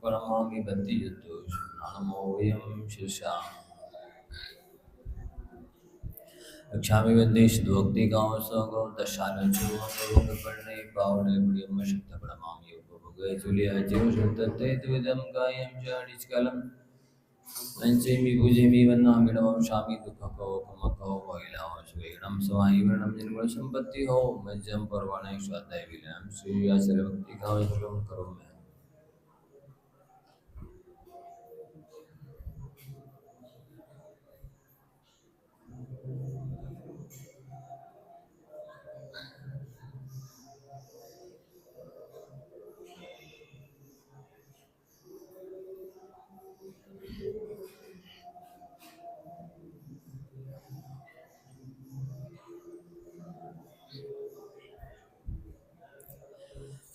प्रणमामि बन्दियुतो नमोऽयं शिष्या रक्षामि वन्देशद्भक्तिकां स्वगौ दशानचूर्णै पावने प्रियं शक्त प्रणमामि उपभोगे तुल्य जीवशुद्धते द्विदं कायं च पंचमी पूजमी वन्नामि नमः शामि दुःखको कमको वैलावश्वेणं समाहिवर्णं निर्गुण संपत्ति हो मज्जं पर्वणे स्वाध्याय विलयं श्रीयाचर भक्ति का श्रवण करो मैं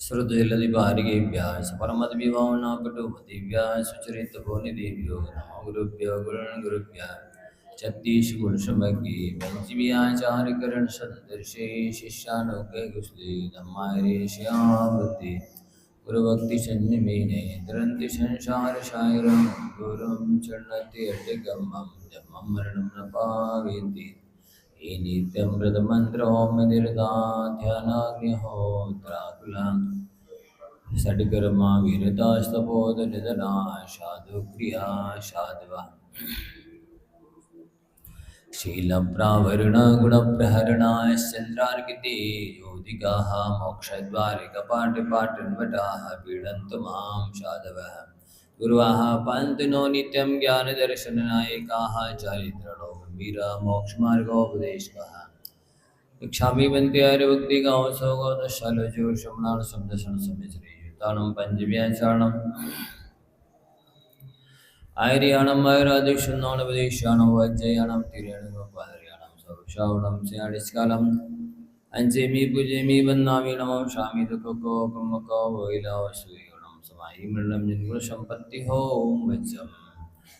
श्रुतिलदिवारिकेभ्यः परमद्विभावनापटुमतिभ्यः सुचरितभुवनिदेभ्यो नमो गुरुभ्यो गुरुभ्यः जगदीश गुणसमग्गे पंचम्याचार्यकरण सदर्शे शिष्यानुगे गुस्ले धम्मारे श्यामते गुरुभक्ति संयमेने दुरन्ति संसार सागरं गुरुं चरणति अड्डगमं जमं मरणं न पावेति ये नित्यं व्रतमन्त्रों निरताध्यानाग्निहोत्राकुलं षड्कर्मा वीरतास्तपोधनिधना साधुक्रिया साधवा शीलप्रावरणगुणप्रहरणाय चन्द्रार्किते योधिकाः मोक्षद्वारिकपाटिपाटन्वटाः पीडन्तु मां साधवः गुरुवाः पान्तु नो नित्यं ज्ञानदर्शननायकाः चारित्रणो गम्भीरा मोक्षमार्गोपदेशकाः इच्छामि वन्ते हरिभक्तिगां सौगोदशालजो श्रवणान् शब्दशरणसम्मिश्रेयुतानं पञ्चम्याचरणम् आर्याणं वैरादिक्षुन्नोनपदेशानं वज्जयानं तिर्याणं सर्वशावणं स्याडिस्कालं अञ्चेमि पूजेमि वन्दामि नमः शामि दुःखको कमको वैलावश्वेणं समाहि मृणं निर्गुणसम्पत्ति हो मज्जं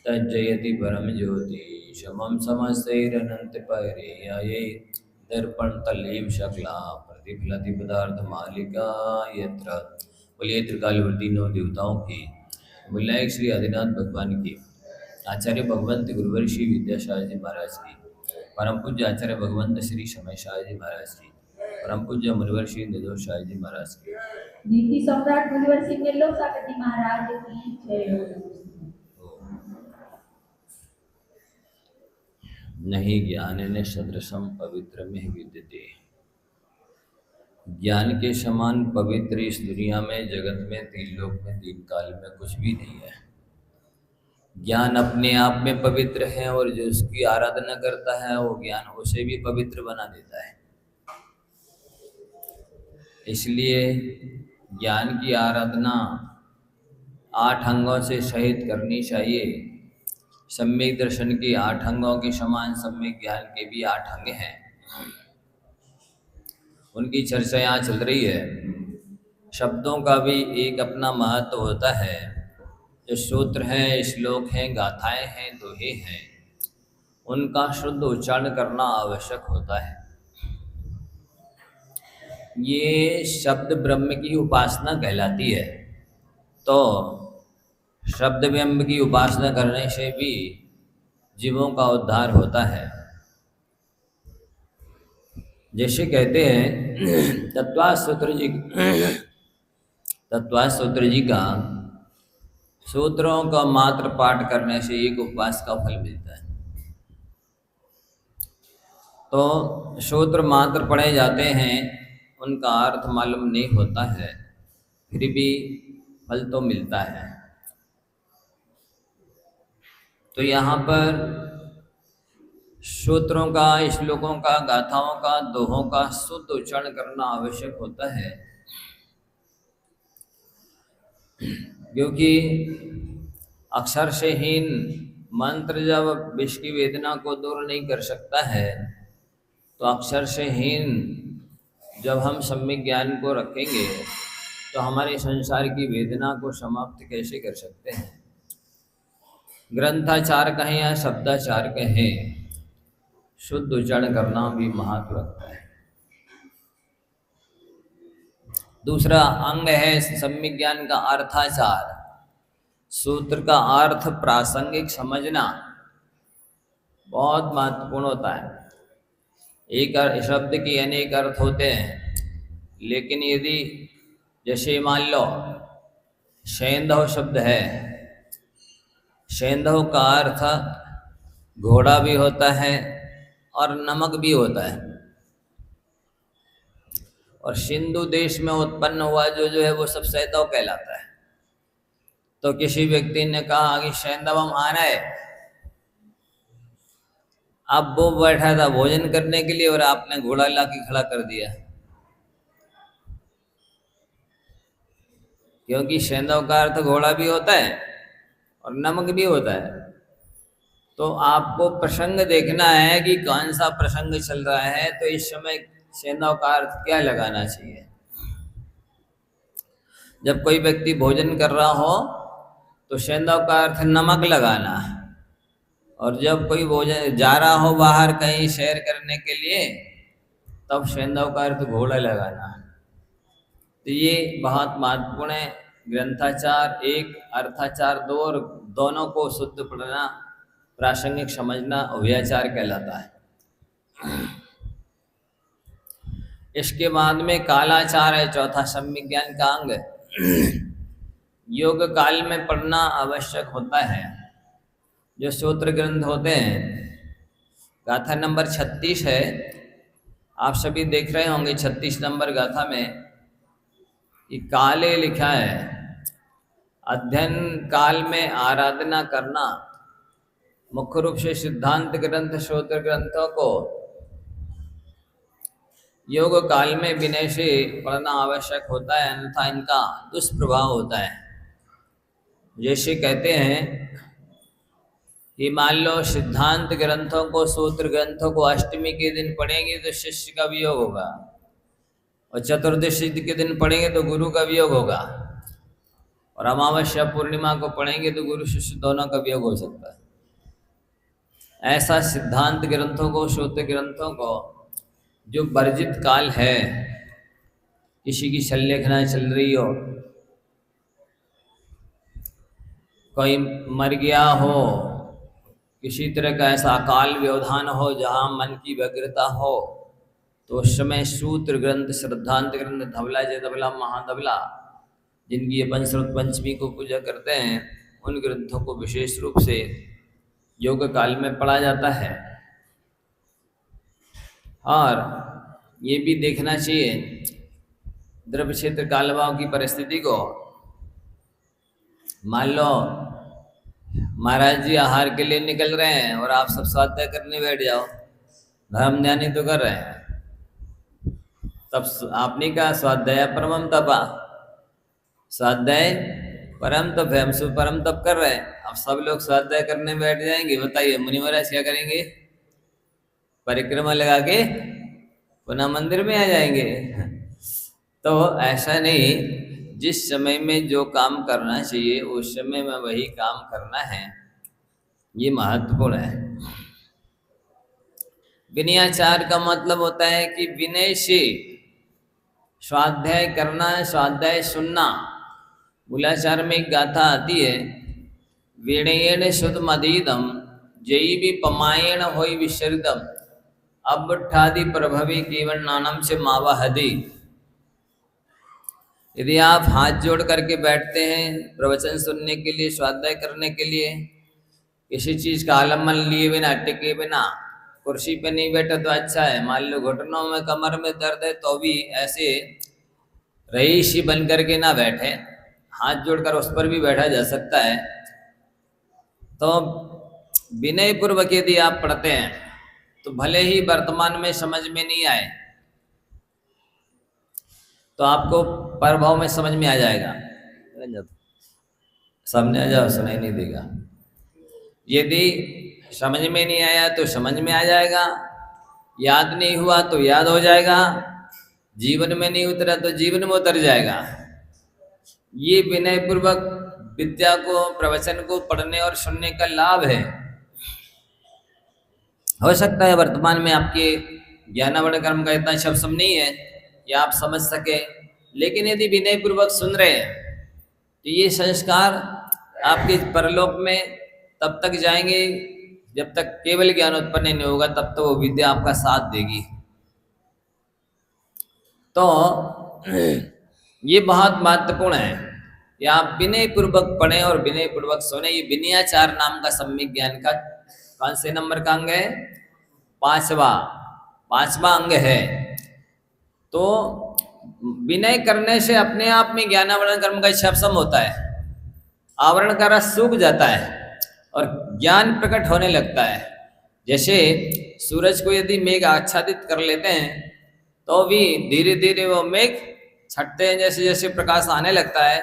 तज्जयति परम ज्योति शमं समस्तैरनन्तपरियायै दर्पणतलेव शकला प्रतिफलति पदार्थमालिका यत्र बोलिए त्रिकालवर्ती नौ देवताओं की विनायक श्री आदिनाथ भगवान की आचार्य भगवंत गुरुवर्षि विद्याशाह जी महाराज की परम पूज्य आचार्य भगवंत श्री समय शाह जी महाराज की परम पूज्य मुनिवर्षि निधोष शाह जी महाराज की नीति सम्राट मुनिवर्षि मेल्लो साकती महाराज की जय हो। नहीं ज्ञान ने सदृशम पवित्र में विद्यते ज्ञान के समान पवित्र इस दुनिया में जगत में तीन लोक में तीन काल में कुछ भी नहीं है। ज्ञान अपने आप में पवित्र है और जो उसकी आराधना करता है वो ज्ञान उसे भी पवित्र बना देता है। इसलिए ज्ञान की आराधना 8 अंगों से सहित करनी चाहिए। सम्यक दर्शन के 8 अंगों के समान सम्यक ज्ञान के भी 8 अंग हैं। उनकी चर्चा यहाँ चल रही है। शब्दों का भी एक अपना महत्व होता है। जो सूत्र हैं, श्लोक हैं, गाथाएं हैं, दोहे हैं, उनका शुद्ध उच्चारण करना आवश्यक होता है। ये शब्द ब्रह्म की उपासना कहलाती है। तो शब्द ब्रह्म की उपासना करने से भी जीवों का उद्धार होता है। जैसे कहते हैं तत्वास सूत्र जी का सूत्रों का मात्र पाठ करने से एक उपवास का फल मिलता है। तो सूत्र मात्र पढ़े जाते हैं, उनका अर्थ मालूम नहीं होता है, फिर भी फल तो मिलता है। तो यहाँ पर सूत्रों का, श्लोकों का, गाथाओं का, दोहों का शुद्ध उच्चारण करना आवश्यक होता है, क्योंकि अक्षर से हीन मंत्र जब विष की वेदना को दूर नहीं कर सकता है, तो अक्षर से हीन जब हम सम्यक ज्ञान को रखेंगे तो हमारे संसार की वेदना को समाप्त कैसे कर सकते हैं। ग्रंथाचार कहें या शब्दाचार कहें, शुद्ध उच्चारण करना भी महत्व रखता है। दूसरा अंग है सम्यक ज्ञान का अर्थाचार। सूत्र का अर्थ प्रासंगिक समझना बहुत महत्वपूर्ण होता है। एक शब्द के अनेक अर्थ होते हैं, लेकिन यदि जैसे मान लो सैंधव शब्द है, सैंधव का अर्थ घोड़ा भी होता है और नमक भी होता है। और सिंधु देश में उत्पन्न हुआ जो है वो सब सैंधव कहलाता है। तो किसी व्यक्ति ने कहा कि सैंधव हम आना है, अब वो बैठा था भोजन करने के लिए और आपने घोड़ा ला के खड़ा कर दिया, क्योंकि सैंधव का अर्थ घोड़ा भी होता है और नमक भी होता है। तो आपको प्रसंग देखना है कि कौन सा प्रसंग चल रहा है, तो इस समय सैंधव का अर्थ क्या लगाना चाहिए। जब कोई व्यक्ति भोजन कर रहा हो तो सैंधव का अर्थ नमक लगाना, और जब कोई भोजन जा रहा हो बाहर कहीं सैर करने के लिए तब सैंधव का अर्थ घोड़ा लगाना। तो ये बहुत महत्वपूर्ण है। ग्रंथाचार एक, अर्थाचार दो, और दोनों को शुद्ध पढ़ना, प्रासंगिक समझना अव्याचार कहलाता है। इसके बाद में कालाचार है, चौथा सम्यक ज्ञान का अंग। योग काल में पढ़ना आवश्यक होता है। जो सूत्र ग्रंथ होते हैं, गाथा नंबर 36 है, आप सभी देख रहे होंगे 36 नंबर गाथा में कि काले लिखा है, अध्ययन काल में आराधना करना। मुख्य रूप से सिद्धांत ग्रंथ सूत्र ग्रंथों को योग काल में विनय से पढ़ना आवश्यक होता है, अन्यथा इनका दुष्प्रभाव होता है। जैसे कहते हैं कि मान लो सिद्धांत ग्रंथों को, सूत्र ग्रंथों को अष्टमी के दिन पढ़ेंगे तो शिष्य का वियोग होगा, और चतुर्दशी के दिन पढ़ेंगे तो गुरु का वियोग होगा, और अमावस्या पूर्णिमा को पढ़ेंगे तो गुरु शिष्य दोनों का वियोग हो सकता है। ऐसा सिद्धांत ग्रंथों को, सूत्र ग्रंथों को जो वर्जित काल है, किसी की शल्यघ्ना चल रही हो, कोई मर गया हो, किसी तरह का ऐसा अकाल व्यवधान हो जहाँ मन की व्यग्रता हो, तो उस समय सूत्र ग्रंथ, सिद्धांत ग्रंथ, धवला जय धवला महाधवला, जिनकी अपन श्रुत पंचमी को पूजा करते हैं, उन ग्रंथों को विशेष रूप से योग काल में पढ़ा जाता है। और ये भी देखना चाहिए द्रव्य क्षेत्र कालभाव की परिस्थिति को। मान लो महाराज जी आहार के लिए निकल रहे हैं और आप सब स्वाध्याय करने बैठ जाओ, धर्म ध्यान तो कर रहे हैं, तब आपने कहा स्वाध्याय परमम तपा, स्वाध्याय परम तप है, हम सब परम तप कर रहे हैं। अब सब लोग स्वाध्याय करने बैठ जाएंगे, बताइए मुनि महाराज क्या करेंगे? परिक्रमा लगा के पुनः मंदिर में आ जाएंगे। तो ऐसा नहीं, जिस समय में जो काम करना चाहिए उस समय में वही काम करना है, ये महत्वपूर्ण है। विनयाचार का मतलब होता है कि विनय से स्वाध्याय करना, स्वाध्याय सुनना। मूलाचार में एक गाथा आती है, विनयेन सुतमदीदम जयी भी पमायण होई विशरिदम अब ठादी प्रभवी केवल नानम से मावा हदी। यदि आप हाथ जोड़ करके बैठते हैं प्रवचन सुनने के लिए, स्वाध्याय करने के लिए, किसी चीज का आलम्बन लिए बिना, टिके बिना, कुर्सी पे नहीं बैठे तो अच्छा है। मान लो घुटनों में, कमर में दर्द है तो भी ऐसे रईसी बन करके ना बैठे, हाथ जोड़कर उस पर भी बैठा जा सकता है। तो विनय पूर्वक यदि आप पढ़ते हैं तो भले ही वर्तमान में समझ में नहीं आए तो आपको प्रभाव में समझ में आ जाएगा। सामने आ जाओ, सुनाई नहीं देगा। यदि समझ में नहीं आया तो समझ में आ जाएगा, याद नहीं हुआ तो याद हो जाएगा, जीवन में नहीं उतरा तो जीवन में उतर जाएगा। ये विनय पूर्वक विद्या को, प्रवचन को पढ़ने और सुनने का लाभ है। हो सकता है वर्तमान में आपके ज्ञानावरण कर्म का इतना शब्द नहीं है या आप समझ सके, लेकिन यदि विनय पूर्वक सुन रहे हैं तो ये संस्कार आपके परलोक में तब तक जाएंगे जब तक केवल ज्ञान उत्पन्न नहीं होगा, तब तो वो विद्या आपका साथ देगी। तो ये बहुत महत्वपूर्ण है कि आप विनय पूर्वक पढ़ें और विनय पूर्वक सुने। ये विनयाचार नाम का सम्यक ज्ञान का कौन से नंबर का अंग है? पांचवा अंग है। तो विनय करने से अपने आप में ज्ञानावरण कर्म का इच्छापसम होता है, आवरण का रस सूख जाता है और ज्ञान प्रकट होने लगता है। जैसे सूरज को यदि मेघ आच्छादित कर लेते हैं तो भी धीरे धीरे वो मेघ छटते हैं, जैसे जैसे प्रकाश आने लगता है।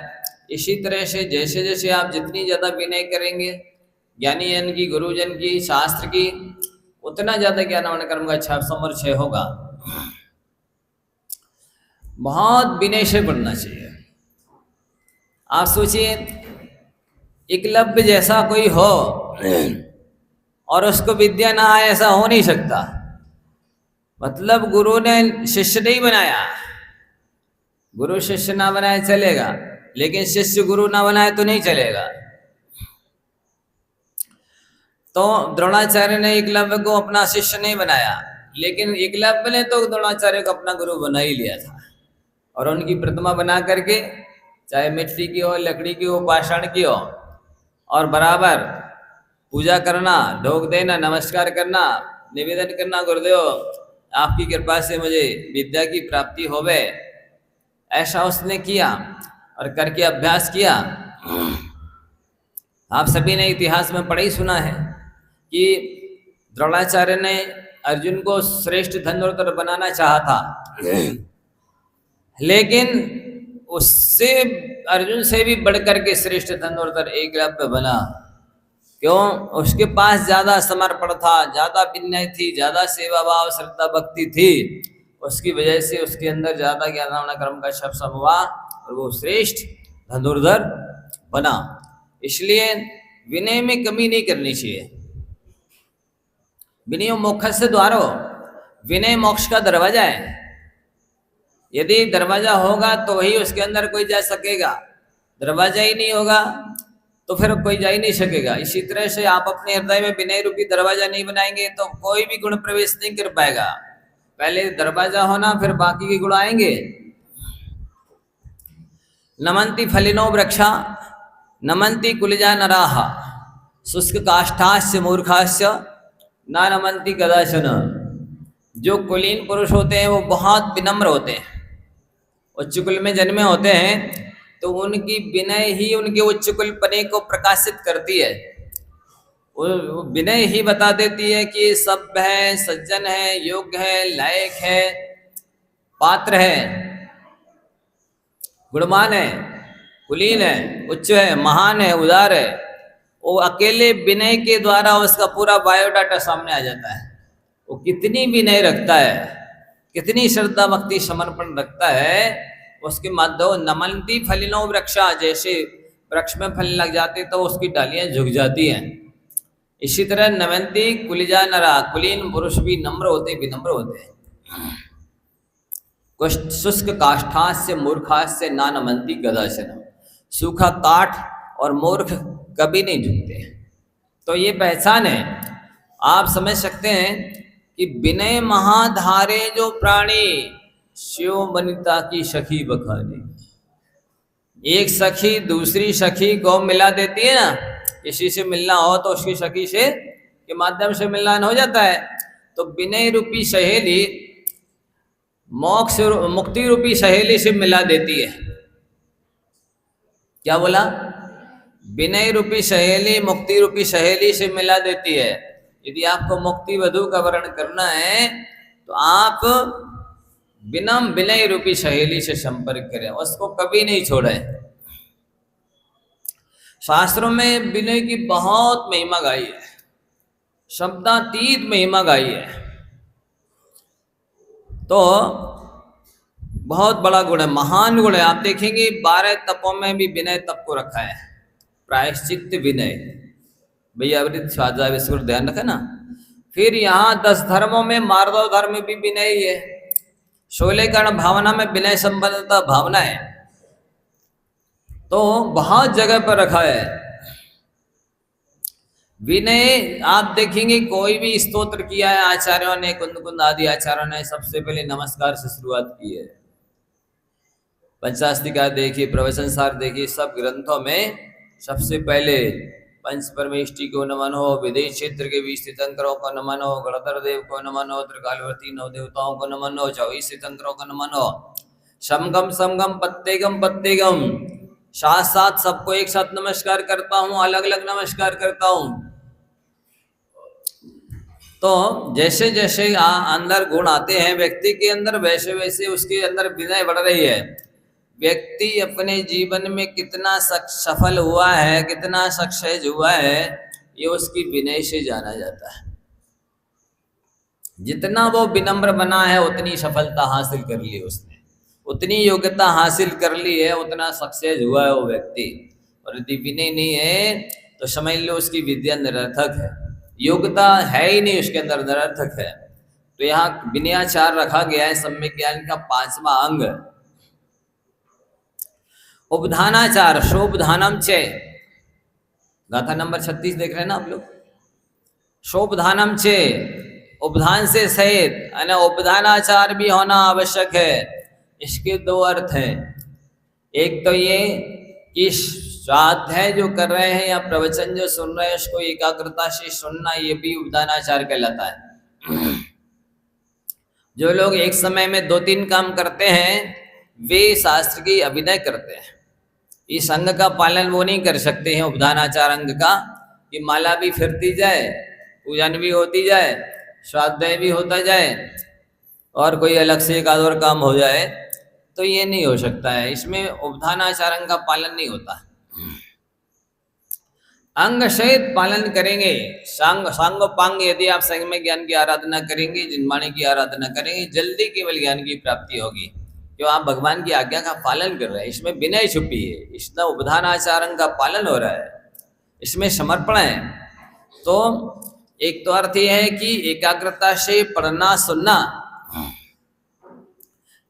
इसी तरह से जैसे जैसे आप जितनी ज़्यादा विनय करेंगे ज्ञानी जन की, गुरुजन की, शास्त्र की, उतना ज़्यादा ज्ञानावरण कर्म का इच्छापसम और क्षय होगा। बहुत विनय से पढ़ना चाहिए। आप सोचिए, एकलव्य जैसा कोई हो और उसको विद्या ना आए, ऐसा हो नहीं सकता। मतलब गुरु ने शिष्य नहीं बनाया, गुरु शिष्य ना बनाए चलेगा, लेकिन शिष्य गुरु ना बनाए तो नहीं चलेगा। तो द्रोणाचार्य ने एकलव्य को अपना शिष्य नहीं बनाया, लेकिन एकलव्य ने तो द्रोणाचार्य को अपना गुरु बना ही लिया था और उनकी प्रतिमा बना करके, चाहे मिट्टी की हो, लकड़ी की हो, पाषाण की हो, और बराबर पूजा करना, ढोक देना, नमस्कार करना, निवेदन करना, गुरुदेव आपकी कृपा से मुझे विद्या की प्राप्ति होवे, ऐसा उसने किया और करके अभ्यास किया। आप सभी ने इतिहास में पढ़ा ही सुना है कि द्रोणाचार्य ने अर्जुन को श्रेष्ठ धनुर्धर बनाना चाहा था, लेकिन उससे, अर्जुन से भी बढ़कर के श्रेष्ठ धनुर्धर एकलव्य बना। क्यों? उसके पास ज्यादा समर्पण था, ज्यादा विनय थी, ज्यादा सेवा भाव, श्रद्धा, भक्ति थी। उसकी वजह से उसके अंदर ज्यादा ज्ञानावरण कर्म का इच्छापसम हुआ और वो श्रेष्ठ धनुर्धर बना। इसलिए विनय में कमी नहीं करनी चाहिए। विनय मोक्ष से द्वारो, विनय मोक्ष का दरवाजा है। यदि दरवाजा होगा तो वही उसके अंदर कोई जा सकेगा, दरवाजा ही नहीं होगा तो फिर कोई जा ही नहीं सकेगा। इसी तरह से आप अपने हृदय में विनय रूपी दरवाजा नहीं बनाएंगे तो कोई भी गुण प्रवेश नहीं कर पाएगा। पहले दरवाजा होना, फिर बाकी के गुण आएंगे। नमन्ति फलिनो वृक्षा नमन्ति कुलजा नराः शुष्क काष्ठास्य मूर्खास्य न नमन्ति कदाचन। जो कुलीन पुरुष होते हैं वो बहुत विनम्र होते हैं, उच्च कुल में जन्मे होते हैं, तो उनकी विनय ही उनके उच्च कुल पने को प्रकाशित करती है। वो विनय ही बता देती है कि सभ्य है, सज्जन है, योग्य है, लायक है, पात्र है, गुणवान है, कुलीन है, उच्च है, महान है, उदार है। वो अकेले विनय के द्वारा उसका पूरा बायोडाटा सामने आ जाता है। वो कितनी विनय रखता है, कितनी श्रद्धा भक्ति समर्पण रखता है, उसके माध्यम नमन्ति फलिनो वृक्षा, जैसे वृक्ष में फल लग जाते तो उसकी डालियां झुक जाती हैं, इसी तरह नमन्ति कुलिजा नरा, कुलीन पुरुष भी नम्र होते, विनम्र होते हैं। शुष्क काष्ठास्य मूर्खास्य ना नमन्ति कदाचन। सूखा काठ और मूर्ख कभी नहीं झुकते। तो ये पहचान है। आप समझ सकते हैं कि विनय महाधारे जो प्राणी शिव वनिता की सखी बखानी। एक सखी दूसरी सखी को मिला देती है ना, किसी से मिलना हो तो उसकी सखी से के माध्यम से मिलना हो जाता है। तो विनय रूपी सहेली मोक्ष मुक्ति रूपी सहेली से मिला देती है। क्या बोला? विनय रूपी सहेली मुक्ति रूपी सहेली से मिला देती है। यदि आपको मुक्ति वधु का वर्ण करना है तो आप विनम्र विनय रूपी सहेली से संपर्क करें, उसको कभी नहीं छोड़े। शास्त्रों में विनय की बहुत महिमा गाई है, शब्दातीत महिमा गाई है। तो बहुत बड़ा गुण है, महान गुण है। आप देखेंगे 12 तपों में भी विनय तप को रखा है, प्रायश्चित विनय। भैया अवृत स्वाध्याय इसको ध्यान रखे ना। फिर यहाँ 10 धर्मों में मार्दव धर्म भी विनय ही है। 16 कर्ण भावना में विनय संपन्नता भावना है। तो बहुत जगह पर रखा है। विनय आप देखेंगे कोई भी स्तोत्र किया है आचार्यों ने, कुंद कुंद आदि आचार्यों ने सबसे पहले नमस्कार से शुरुआत की है। पंचास्तिका देखिए, प्रवचन सार देखिए, सब ग्रंथों में सबसे पहले पंच परमेष्टि को नमन हो, विदेश क्षेत्र के 20 तीर्थंकरों को नमन हो, गणधर देव को नमन हो, त्रिकालवर्ती नौ देवताओं को नमन हो, 24 तीर्थंकरों को नमन हो, समगम समगम पत्तेगम पत्तेगम, साथ साथ सबको एक साथ नमस्कार करता हूँ, अलग अलग नमस्कार करता हूँ। तो जैसे जैसे अंदर गुण आते हैं व्यक्ति के अंदर, वैसे वैसे उसके अंदर विनय बढ़ रही है। व्यक्ति अपने जीवन में कितना सफल हुआ है, कितना सक्सेस हुआ है, ये उसकी विनय से जाना जाता है। जितना वो विनम्र बना है उतनी सफलता हासिल कर ली उसने, उतनी योग्यता हासिल कर ली है, उतना सक्सेस हुआ है वो व्यक्ति। और यदि विनय नहीं है तो समझ लो उसकी विद्या निरर्थक है, योग्यता है ही नहीं उसके अंदर, निरर्थक है। तो यहाँ विनयाचार रखा गया है सम्यक ज्ञान का 5वां अंग। उपधानाचार, शोभधानम चे, गाथा नंबर 36 देख रहे हैं ना आप लोग। शोभधानम चे, उपधान से सहित, यानी उपधानाचार भी होना आवश्यक है। इसके 2 अर्थ हैं। एक तो ये कि स्वाध्याय जो कर रहे हैं या प्रवचन जो सुन रहे हैं उसको एकाग्रता से सुनना, ये भी उपधानाचार कहलाता है। जो लोग एक समय में 2-3 काम करते हैं वे शास्त्र की अभिनय करते हैं। इस अंग का पालन वो नहीं कर सकते हैं, उपधानाचार अंग का, कि माला भी फिरती जाए, पूजन भी होती जाए, स्वाध्याय भी होता जाए और कोई अलग से एक आध और काम हो जाए, तो ये नहीं हो सकता है। इसमें उपधानाचार अंग का पालन नहीं होता। अंग सहित पालन करेंगे। सांग पांग, यदि आप संग में ज्ञान की आराधना करेंगे, जिनवाणी की आराधना करेंगे, जल्दी केवल ज्ञान की प्राप्ति होगी, जो आप भगवान की आज्ञा का पालन कर रहे हैं। इसमें विनय छुपी है, इसमें उपधानाचारण का पालन हो रहा है, इसमें समर्पण है। तो एक तो अर्थ यह है कि एकाग्रता से पढ़ना सुनना।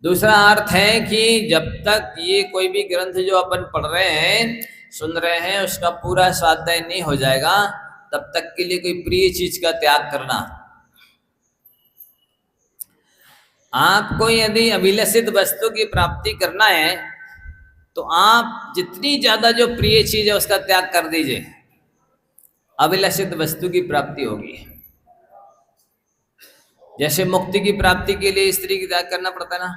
दूसरा अर्थ है कि जब तक ये कोई भी ग्रंथ जो अपन पढ़ रहे हैं, सुन रहे हैं, उसका पूरा स्वाध्याय नहीं हो जाएगा, तब तक के लिए कोई प्रिय चीज का त्याग करना। आपको यदि अभिलषित वस्तु की प्राप्ति करना है तो आप जितनी ज्यादा जो प्रिय चीज है उसका त्याग कर दीजिए, अभिलषित वस्तु की प्राप्ति होगी। जैसे मुक्ति की प्राप्ति के लिए स्त्री की त्याग करना पड़ता है ना,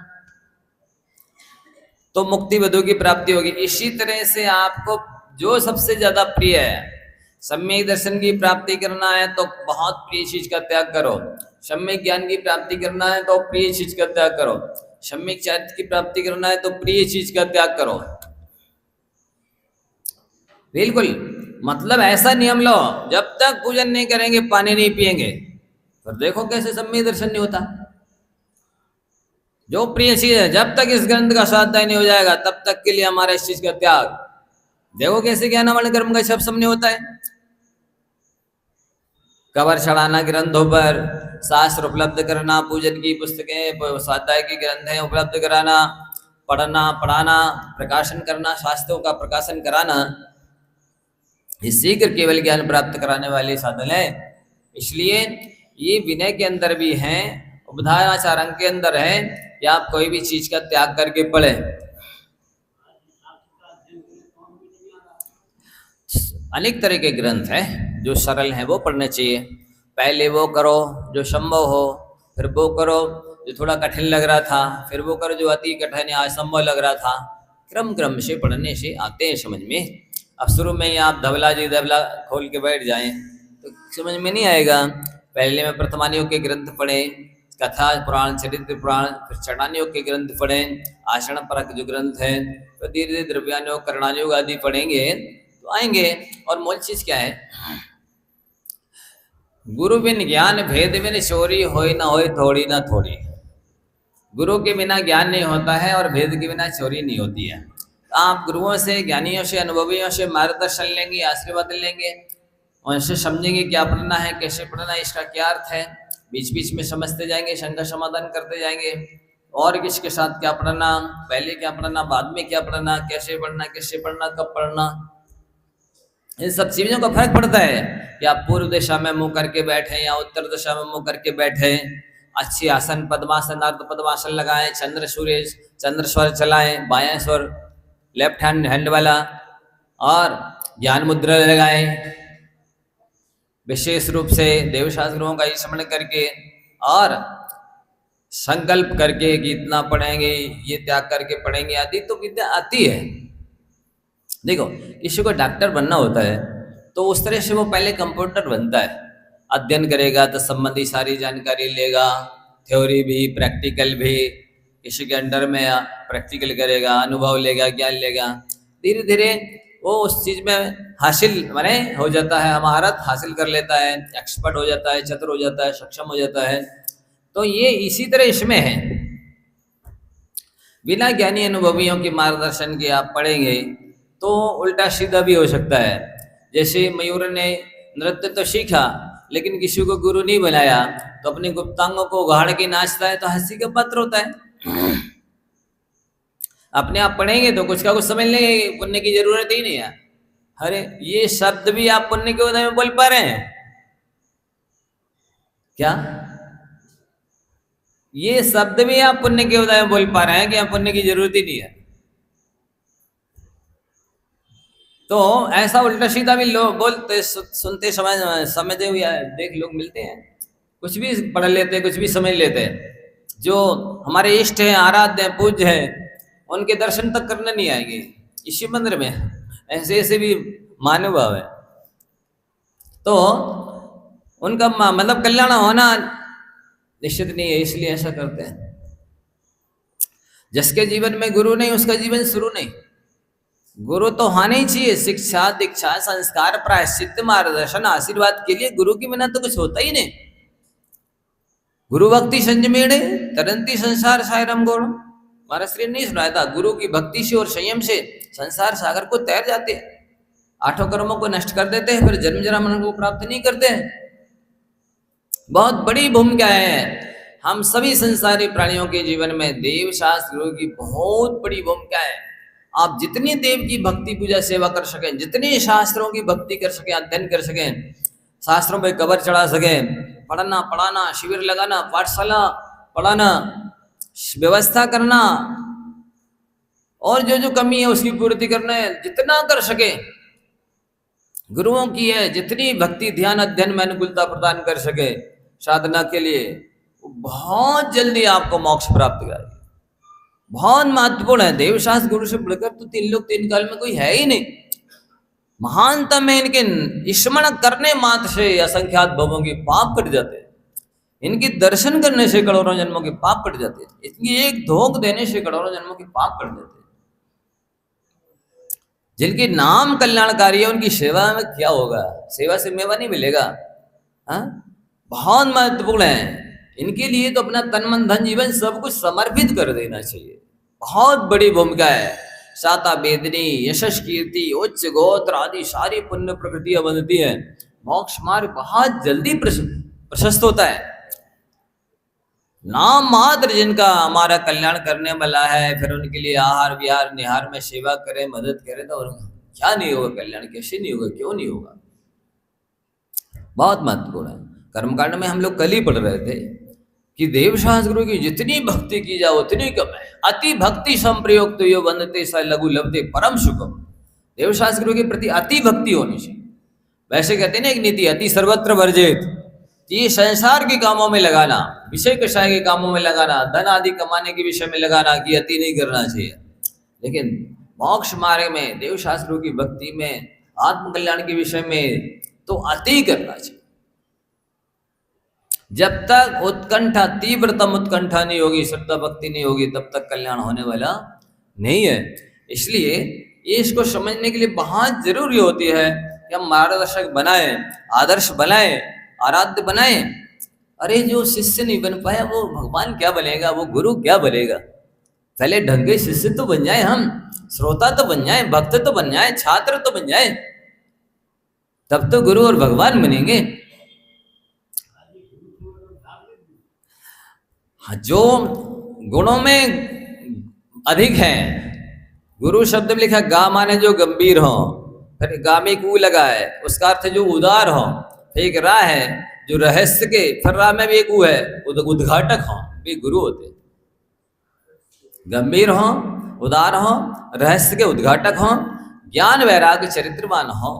तो मुक्ति वधु की प्राप्ति होगी। इसी तरह से आपको जो सबसे ज्यादा प्रिय है, सम्यक दर्शन की प्राप्ति करना है तो बहुत प्रिय चीज का त्याग करो, सम्यक ज्ञान की प्राप्ति करना है तो प्रिय चीज का त्याग करो, सम्यक चरित्र की प्राप्ति करना है तो प्रिय चीज का त्याग करो। बिल्कुल, मतलब ऐसा नियम लो, जब तक पूजन नहीं करेंगे पानी नहीं पिएंगे, फिर देखो कैसे सम्यक दर्शन नहीं होता। जो प्रिय चीज है, जब तक इस ग्रंथ का स्वाध्याय नहीं हो जाएगा तब तक के लिए हमारा इस चीज का त्याग, देखो कैसे ज्ञानावर्ण कर्म का सब सामने होता है। कवर चढ़ाना ग्रंथों पर, शास्त्र उपलब्ध करना, पूजन की पुस्तकें, स्वाध्याय की ग्रंथ है उपलब्ध कराना, पढ़ना, पढ़ाना, प्रकाशन करना, शास्त्रों का प्रकाशन कराना, ये शीघ्र केवल ज्ञान प्राप्त कराने वाले साधन है। इसलिए ये विनय के अंदर भी हैं, उपधानाचारण के अंदर है कि आप कोई भी चीज का त्याग करके पढ़े। अनेक तरह के ग्रंथ हैं, जो सरल हैं वो पढ़ने चाहिए। पहले वो करो जो संभव हो, फिर वो करो जो थोड़ा कठिन लग रहा था, फिर वो करो जो अति कठिन या असंभव लग रहा था। क्रम क्रम से पढ़ने से आते हैं समझ में। अब शुरू में ही आप धवला जी धवला खोल के बैठ जाएं तो समझ में नहीं आएगा। पहले में प्रथमानियों के ग्रंथ पढ़ें, कथा पुराण, चरित्र पुराण, फिर चढ़ानियों के ग्रंथ पढ़ें, आषाढ़ परक जो ग्रंथ है, फिर धीरे धीरे द्रव्यानुयोग करणानुयोग आदि पढ़ेंगे तो आएंगे। और मूल चीज क्या है, गुरु बिन ज्ञान भेद बिन चोरी होई ना होई थोड़ी ना थोड़ी। गुरु के बिना ज्ञान नहीं होता है और भेद के बिना चोरी नहीं होती है। आप गुरुओं से, ज्ञानियों से, अनुभवियों से मार्गदर्शन लेंगे, आशीर्वाद लेंगे, उनसे समझेंगे क्या पढ़ना है, कैसे पढ़ना है, इसका क्या अर्थ है, बीच बीच में समझते जाएंगे, शंका समाधान करते जाएंगे। और किसके साथ क्या पढ़ना, पहले क्या पढ़ना, बाद में क्या पढ़ना, कैसे पढ़ना, कब पढ़ना। इन सब चीजों का फर्क पड़ता है कि आप पूर्व दिशा में मुंह करके बैठे या उत्तर दिशा में मुंह करके बैठे, अच्छी आसन पद्मासन अर्ध पद्मासन लगाएं, चंद्र स्वर चलाएं, बायां स्वर लेफ्ट हैंड वाला, और ज्ञान मुद्रा लगाएं, विशेष रूप से देव शास्त्रों का स्मरण करके और संकल्प करके कि इतना पढ़ेंगे, ये त्याग करके पढ़ेंगे आदि, तो विद्या आती है। देखो, किसी को डॉक्टर बनना होता है तो उस तरह से वो पहले कंप्यूटर बनता है, अध्ययन करेगा तो संबंधी सारी जानकारी लेगा, थ्योरी भी प्रैक्टिकल भी, किसी के अंडर में प्रैक्टिकल करेगा, अनुभव लेगा, ज्ञान लेगा, धीरे धीरे वो उस चीज में हासिल माने हो जाता है, महारत हासिल कर लेता है, एक्सपर्ट हो जाता है, चतुर हो जाता है, सक्षम हो जाता है। तो ये इसी तरह इसमें है, बिना ज्ञानी अनुभवियों के मार्गदर्शन के आप पढ़ेंगे तो उल्टा सीधा भी हो सकता है। जैसे मयूर ने नृत्य तो सीखा लेकिन किसी को गुरु नहीं बनाया, तो अपनी गुप्तांगों को उघाड़ के नाचता है तो हंसी का पात्र होता है। अपने आप पढ़ेंगे तो कुछ का कुछ समझ लेंगे, पुण्य की जरूरत ही नहीं है। अरे ये शब्द भी आप पुण्य के उदय में बोल पा रहे हैं क्या? ये शब्द भी आप पुण्य के उदय में बोल पा रहे हैं कि आप पुण्य की जरूरत ही नहीं है। तो ऐसा उल्टा सीधा भी लोग बोलते सुनते समझते हुए देख लोग मिलते हैं, कुछ भी पढ़ लेते, कुछ भी समझ लेते हैं। जो हमारे इष्ट हैं, आराध्य हैं, पूज्य हैं, उनके दर्शन तक करने नहीं आएंगे इसी मंदिर में, ऐसे ऐसे भी महानुभाव है। तो उनका मतलब कल्याण होना निश्चित नहीं है, इसलिए ऐसा करते हैं। जिसके जीवन में गुरु नहीं उसका जीवन शुरू नहीं। गुरु तो होना ही चाहिए, शिक्षा दीक्षा संस्कार प्रायश्चित मार्गदर्शन आशीर्वाद के लिए गुरु के बिना तो कुछ होता ही नहीं। गुरु भक्ति संजमेड़े तरंती संसार सायरम गौड़, हमारा श्री नहीं सुनाया था, गुरु की भक्ति से और संयम से संसार सागर को तैर जाते हैं, आठों कर्मों को नष्ट कर देते हैं, फिर जन्म जन्म को प्राप्त नहीं करते हैं। बहुत बड़ी भूमिका है हम सभी संसारी प्राणियों के जीवन में, देव शास्त्र गुरु की बहुत बड़ी भूमिका है। आप जितनी देव की भक्ति पूजा सेवा कर सकें, जितनी शास्त्रों की भक्ति कर सकें, अध्ययन कर सकें, शास्त्रों पे कबर चढ़ा सकें, पढ़ना पढ़ाना, शिविर लगाना, पाठशाला पढ़ाना, व्यवस्था करना, और जो जो कमी है उसकी पूर्ति करना है, जितना कर सके गुरुओं की है, जितनी भक्ति ध्यान अध्ययन में अनुकूलता प्रदान कर सके साधना के लिए, बहुत जल्दी आपको मोक्ष प्राप्त कराएगी। बहुत महत्वपूर्ण है। देवशास्त्र गुरु से बढ़कर तो तीन लोग तीन काल में कोई है ही नहीं। महानतम है, इनके स्मरण करने मात्र से असंख्यात भवों के पाप कट जाते हैं, इनके दर्शन करने से करोड़ों जन्मों के पाप कट जाते हैं, इनकी एक धोख देने से करोड़ों जन्मों के पाप कट जाते हैं। जिनके नाम कल्याणकारी है उनकी सेवा में क्या होगा? सेवा से मेवा नहीं मिलेगा। हाँ, बहुत महत्वपूर्ण है। इनके लिए तो अपना तन मन धन जीवन सब कुछ समर्पित कर देना चाहिए। बहुत बड़ी भूमिका है। साता वेदनी, यशस कीर्ति, उच्च गोत्र आदि सारी पुण्य प्रकृतियां बनती है। मोक्ष मार्ग बहुत जल्दी प्रशस्त होता है। नाम मात्र जिनका हमारा कल्याण करने वाला है, फिर उनके लिए आहार विहार निहार में सेवा करें, मदद करें, तो क्या नहीं होगा? कल्याण कैसे नहीं होगा? क्यों नहीं होगा? बहुत महत्वपूर्ण है। कर्मकांड में हम लोग कल ही पढ़ रहे थे कि देवशास्त्र गुरु की जितनी भक्ति की जाए उतनी कम है। अति भक्ति संप्रयोग यो वंदते स लघु लभते परम सुखम। देवशास्त्र गुरु के प्रति अति भक्ति होनी चाहिए। वैसे कहते हैं ना एक नीति, अति सर्वत्र वर्जित। ये संसार के कामों में लगाना, विषय कषाय के कामों में लगाना, धन आदि कमाने के विषय में लगाना, कि अति नहीं करना चाहिए। लेकिन मोक्ष मार्ग में, देवशास्त्र गुरु की भक्ति में, आत्म कल्याण के विषय में तो अति करना चाहिए। जब तक उत्कंठा, तीव्रतम उत्कंठा नहीं होगी, श्रद्धा भक्ति नहीं होगी, तब तक कल्याण होने वाला नहीं है। इसलिए ये इसको समझने के लिए बहुत जरूरी होती है कि हम मार्गदर्शक बनाएं, आदर्श बनाएं, आराध्य बनाएं। अरे जो शिष्य नहीं बन पाया वो भगवान क्या बनेगा? वो गुरु क्या बनेगा? पहले ढंग के शिष्य तो बन जाए, हम श्रोता तो बन जाए, भक्त तो बन जाए, छात्र तो बन जाए, तब तो गुरु और भगवान बनेंगे। जो गुणों में अधिक हैं, गुरु शब्द में लिखा गा माने जो गंभीर हो, फिर गामी कू लगा है, उसका अर्थ जो उदार हो। फिर एक रा है जो रहस्य के, फिर रा में भी एक ऊ है उद्घाटक हो, भी गुरु होते। गंभीर हो, उदार हो, रहस्य के उद्घाटक हो, ज्ञान वैराग्य चरित्रवान हो,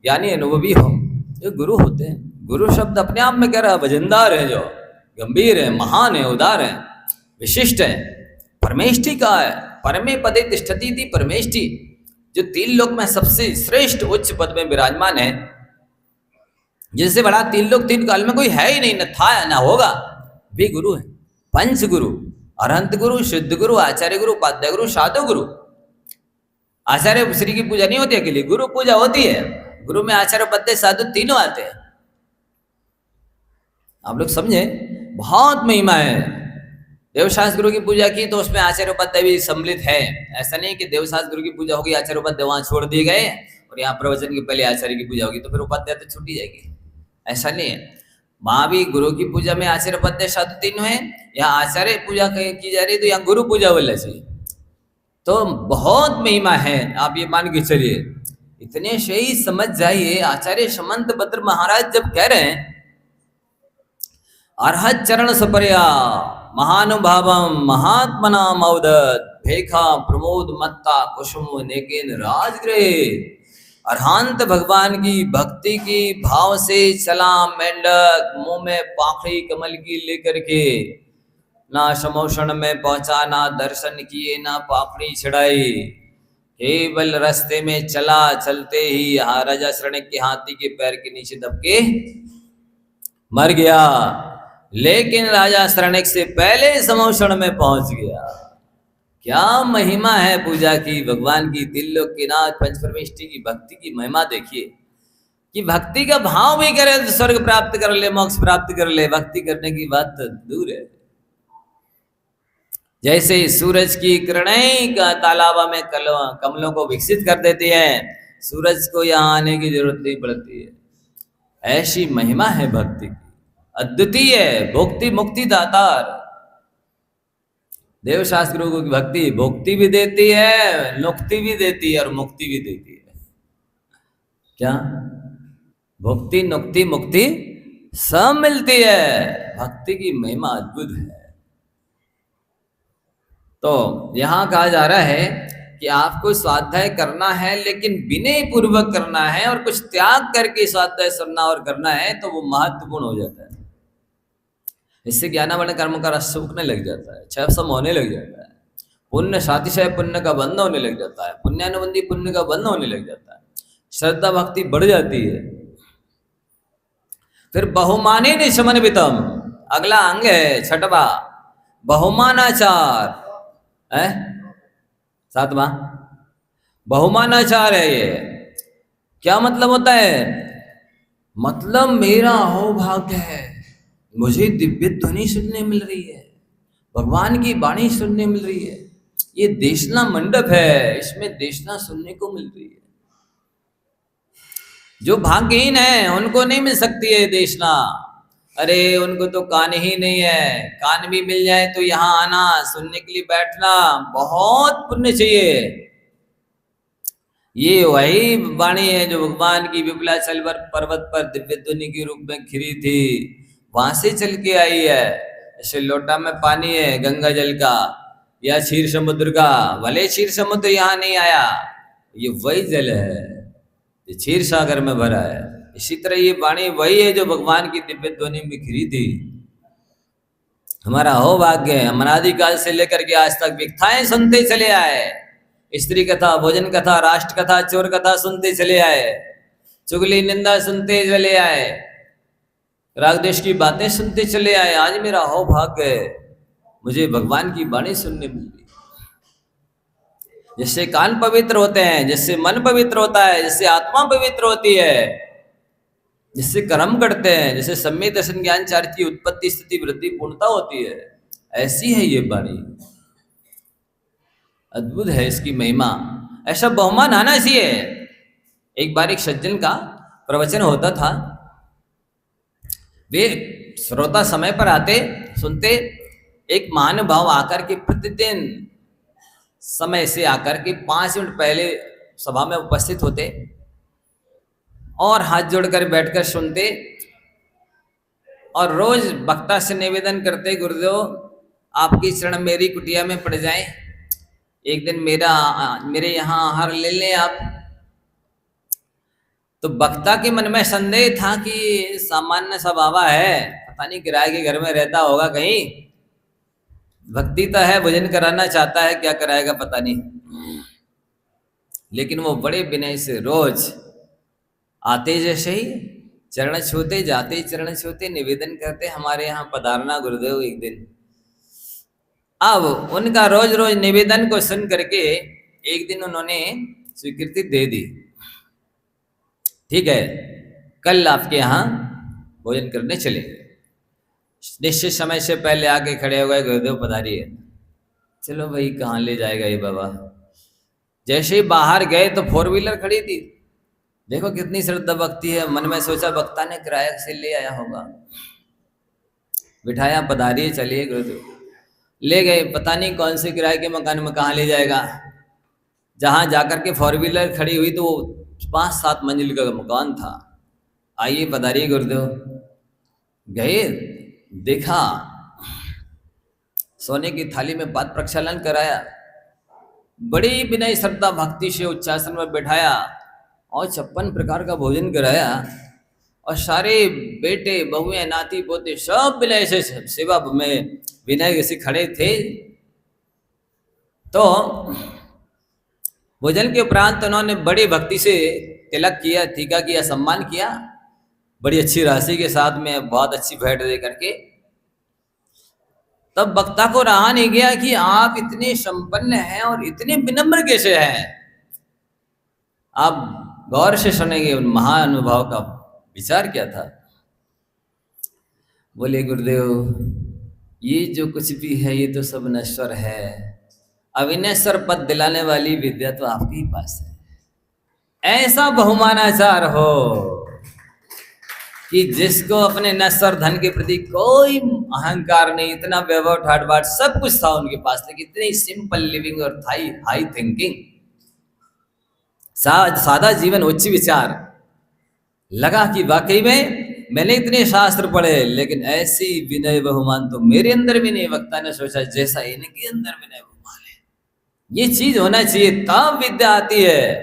ज्ञानी अनुभवी हो, ये गुरु होते हैं। गुरु शब्द अपने आप में कह रहा है वजनदार है, जो गंभीर है, महान है, उदार है, विशिष्ट है। परमेष्टि का है, परमे पदे तिष्ठति थी परमेष्टि, जो तीन लोक में सबसे श्रेष्ठ उच्च पद में विराजमान है, जिससे बड़ा तीन लोक तीन काल में कोई है ही नहीं, न था न होगा, वे गुरु है। पंच गुरु, अरहंत गुरु, सिद्ध गुरु, आचार्य गुरु, उपाध्याय गुरु, साधु गुरु। आचार्य श्री की पूजा नहीं होती अकेली, गुरु पूजा होती है। गुरु में आचार्य उपाध्याय साधु तीनों आते हैं। आप लोग समझे, बहुत महिमा है। देवशास्त्र गुरु की पूजा की तो उसमें आचार्य उपाध्याय भी सम्मिलित है। ऐसा नहीं कि देवशास्त्र गुरु की पूजा होगी, आचार्य उपाध्याय वहां छोड़ दिए गए और यहाँ प्रवचन के पहले आचार्य की पूजा होगी तो फिर उपाध्याय तो छूट ही जाएगी। ऐसा नहीं है, वहां भी गुरु की पूजा में आचार्य उपाध्याय साधु तीनों है। यहाँ आचार्य पूजा की जा रही है तो यहाँ गुरु पूजा बोलना चाहिए। तो बहुत महिमा है, आप ये मान के चलिए। इतने से ही समझ जाइए, आचार्य समंत भद्र महाराज जब कह रहे हैं अर्हत चरण सपर्या महानुभावम महात्मना मौदत भेखा प्रमोद मत्ता कुसुम नेकेन राजगृह। अरहंत भगवान की भक्ति की भाव से चला मेंढक, मुंह में पाखड़ी कमल की लेकर के, ना समोषण में पहुंचा, ना दर्शन किए, ना पाखड़ी चढ़ाई, केवल रास्ते में चला। चलते ही राजा शरणक के हाथी के पैर के नीचे दबके मर गया, लेकिन राजा शरणक से पहले समोषण में पहुंच गया। क्या महिमा है पूजा की, भगवान की, त्रिलोक के नाथ पंचपरमेष्टि की भक्ति की महिमा देखिए कि भक्ति का भाव भी करे तो स्वर्ग प्राप्त कर ले, मोक्ष प्राप्त कर ले। भक्ति करने की बात तो दूर है। जैसे सूरज की किरणें का तालाबा में कमलों को विकसित कर देती है, सूरज को यहाँ आने की जरूरत नहीं पड़ती है। ऐसी महिमा है भक्ति की, अद्वितीय है, भोक्ति मुक्ति दातार। देवशास्त्र गुरु की भक्ति भोक्ति भी देती है, नुक्ति भी देती है और मुक्ति भी देती है। क्या भोक्ति नुक्ति मुक्ति सब मिलती है। भक्ति की महिमा अद्भुत है। तो यहां कहा जा रहा है कि आपको स्वाध्याय करना है, लेकिन विनय पूर्वक करना है और कुछ त्याग करके स्वाध्याय सुनना और करना है, तो वो महत्वपूर्ण हो जाता है। इससे ज्ञानावर्ण कर्म का रस सूखने लग जाता है, क्षय सम होने लग जाता है, पुण्य सातिशय पुण्य का बंध होने लग जाता है, पुण्यानुबंधी पुण्य का बंध होने लग जाता है, श्रद्धा भक्ति बढ़ जाती है। फिर बहुमाने निशमनवितम, अगला अंग है छठवा, बहुमानाचार है। सातवां बहुमानाचार है। ये क्या मतलब होता है? मतलब मेरा हो भाग्य है, मुझे दिव्य ध्वनि सुनने मिल रही है, भगवान की वाणी सुनने मिल रही है, ये देशना मंडप है, इसमें देशना सुनने को मिल रही है। जो भाग्यहीन है उनको नहीं मिल सकती है देशना। अरे उनको तो कान ही नहीं है, कान भी मिल जाए तो यहाँ आना, सुनने के लिए बैठना, बहुत पुण्य चाहिए। ये वही वाणी है जो भगवान की विपुलाचल पर्वत पर दिव्य ध्वनि के रूप में खिरी थी, वहां से चल के आई है। जैसे लोटा में पानी है गंगा जल का या क्षीर समुद्र का, भले क्षीर समुद्र यहाँ नहीं आया, ये वही जल है, ये क्षीर सागर में भरा है। इसी तरह ये वाणी वही है जो भगवान की दिव्य ध्वनि में खिरी थी। हमारा हो भाग्य है, हम अनादिकाल से लेकर के आज तक विकथाएं सुनते चले आए, स्त्री कथा, भोजन कथा, राष्ट्र कथा, चोर कथा सुनते चले आए, चुगली निंदा सुनते चले आए, राग देश की बातें सुनते चले आए। आज मेरा हो भाग्य है, मुझे भगवान की वाणी सुनने मिल गई। जिससे कान पवित्र होते हैं, जिससे मन पवित्र होता है, जिससे आत्मा पवित्र होती है, जिससे कर्म करते हैं, जिससे सम्यक दर्शन ज्ञान चारित्र की उत्पत्ति स्थिति वृद्धि पूर्णता होती है, ऐसी है ये वाणी। अद्भुत है इसकी महिमा, ऐसा बहुमान आना चाहिए। एक बार एक सज्जन का प्रवचन होता था, वे श्रोता समय पर आते, सुनते। एक महानुभाव आकर के प्रतिदिन समय से आकर के 5 मिनट पहले सभा में उपस्थित होते और हाथ जोड़कर बैठकर सुनते और रोज वक्ता से निवेदन करते, गुरुदेव आपकी शरण मेरी कुटिया में पड़ जाए, एक दिन मेरे यहाँ आहार ले लें आप। तो वक्ता के मन में संदेह था कि सामान्य सा बाबा है, पता नहीं किराए के घर में रहता होगा कहीं, भक्ति तो है, भोजन कराना चाहता है, क्या कराएगा पता नहीं। लेकिन वो बड़े विनय से रोज आते, जैसे ही चरण छूते, जाते ही चरण छूते, निवेदन करते हमारे यहाँ पधारना गुरुदेव एक दिन। अब उनका रोज रोज निवेदन को सुन करके एक दिन उन्होंने स्वीकृति दे दी, ठीक है कल आपके यहाँ भोजन करने चले। निश्चित समय से पहले आके खड़े हो गए, गुरुदेव पधारिए। चलो भाई कहाँ ले जाएगा ये बाबा। जैसे ही बाहर गए तो 4 व्हीलर खड़ी थी, देखो कितनी श्रद्धा भक्ति है। मन में सोचा वक्ता ने किराया से ले आया होगा, बिठाया, पधारिए चलिए गुरुदेव। ले गए, पता नहीं कौन से किराए के मकान में कहाँ ले जाएगा। जहाँ जाकर के 4 व्हीलर खड़ी हुई तो 5-7 मंजिल का मकान था। आइए पधारिए गुरुदेव। गए, देखा सोने की थाली में पाद प्रक्षालन कराया, बड़ी विनय श्रद्धा भक्ति से उच्चासन में बैठाया और 56 प्रकार का भोजन कराया। और सारे बेटे बहुएं नाती पोते सब विनय से सेवा में विनय से खड़े थे। तो भोजन के उपरांत उन्होंने बड़ी भक्ति से तिलक किया, टीका किया, सम्मान किया, बड़ी अच्छी राशि के साथ में बहुत अच्छी भेंट दे करके। तब वक्ता को रहा नहीं गया कि आप इतने संपन्न हैं और इतने विनम्र कैसे हैं। आप गौर से सुनेंगे उन महानुभाव का विचार क्या था। बोले गुरुदेव ये जो कुछ भी है ये तो सब नश्वर है, अविनश्वर पद दिलाने वाली विद्या तो आपके ही पास है। ऐसा बहुमानाचार हो कि जिसको अपने नश्वर धन के प्रति कोई अहंकार नहीं, इतना वैभव ठाट बाट सब कुछ था उनके पास, लेकिन इतनी सिंपल लिविंग और हाई थिंकिंग, सादा जीवन, उच्च विचार। लगा कि वाकई में मैंने इतने शास्त्र पढ़े लेकिन ऐसी विनय बहुमान तो मेरे अंदर भी नहीं। वक्ता ने सोचा जैसा इनके अंदर विनय बहुमान है, ये चीज होना चाहिए, तब विद्या आती है,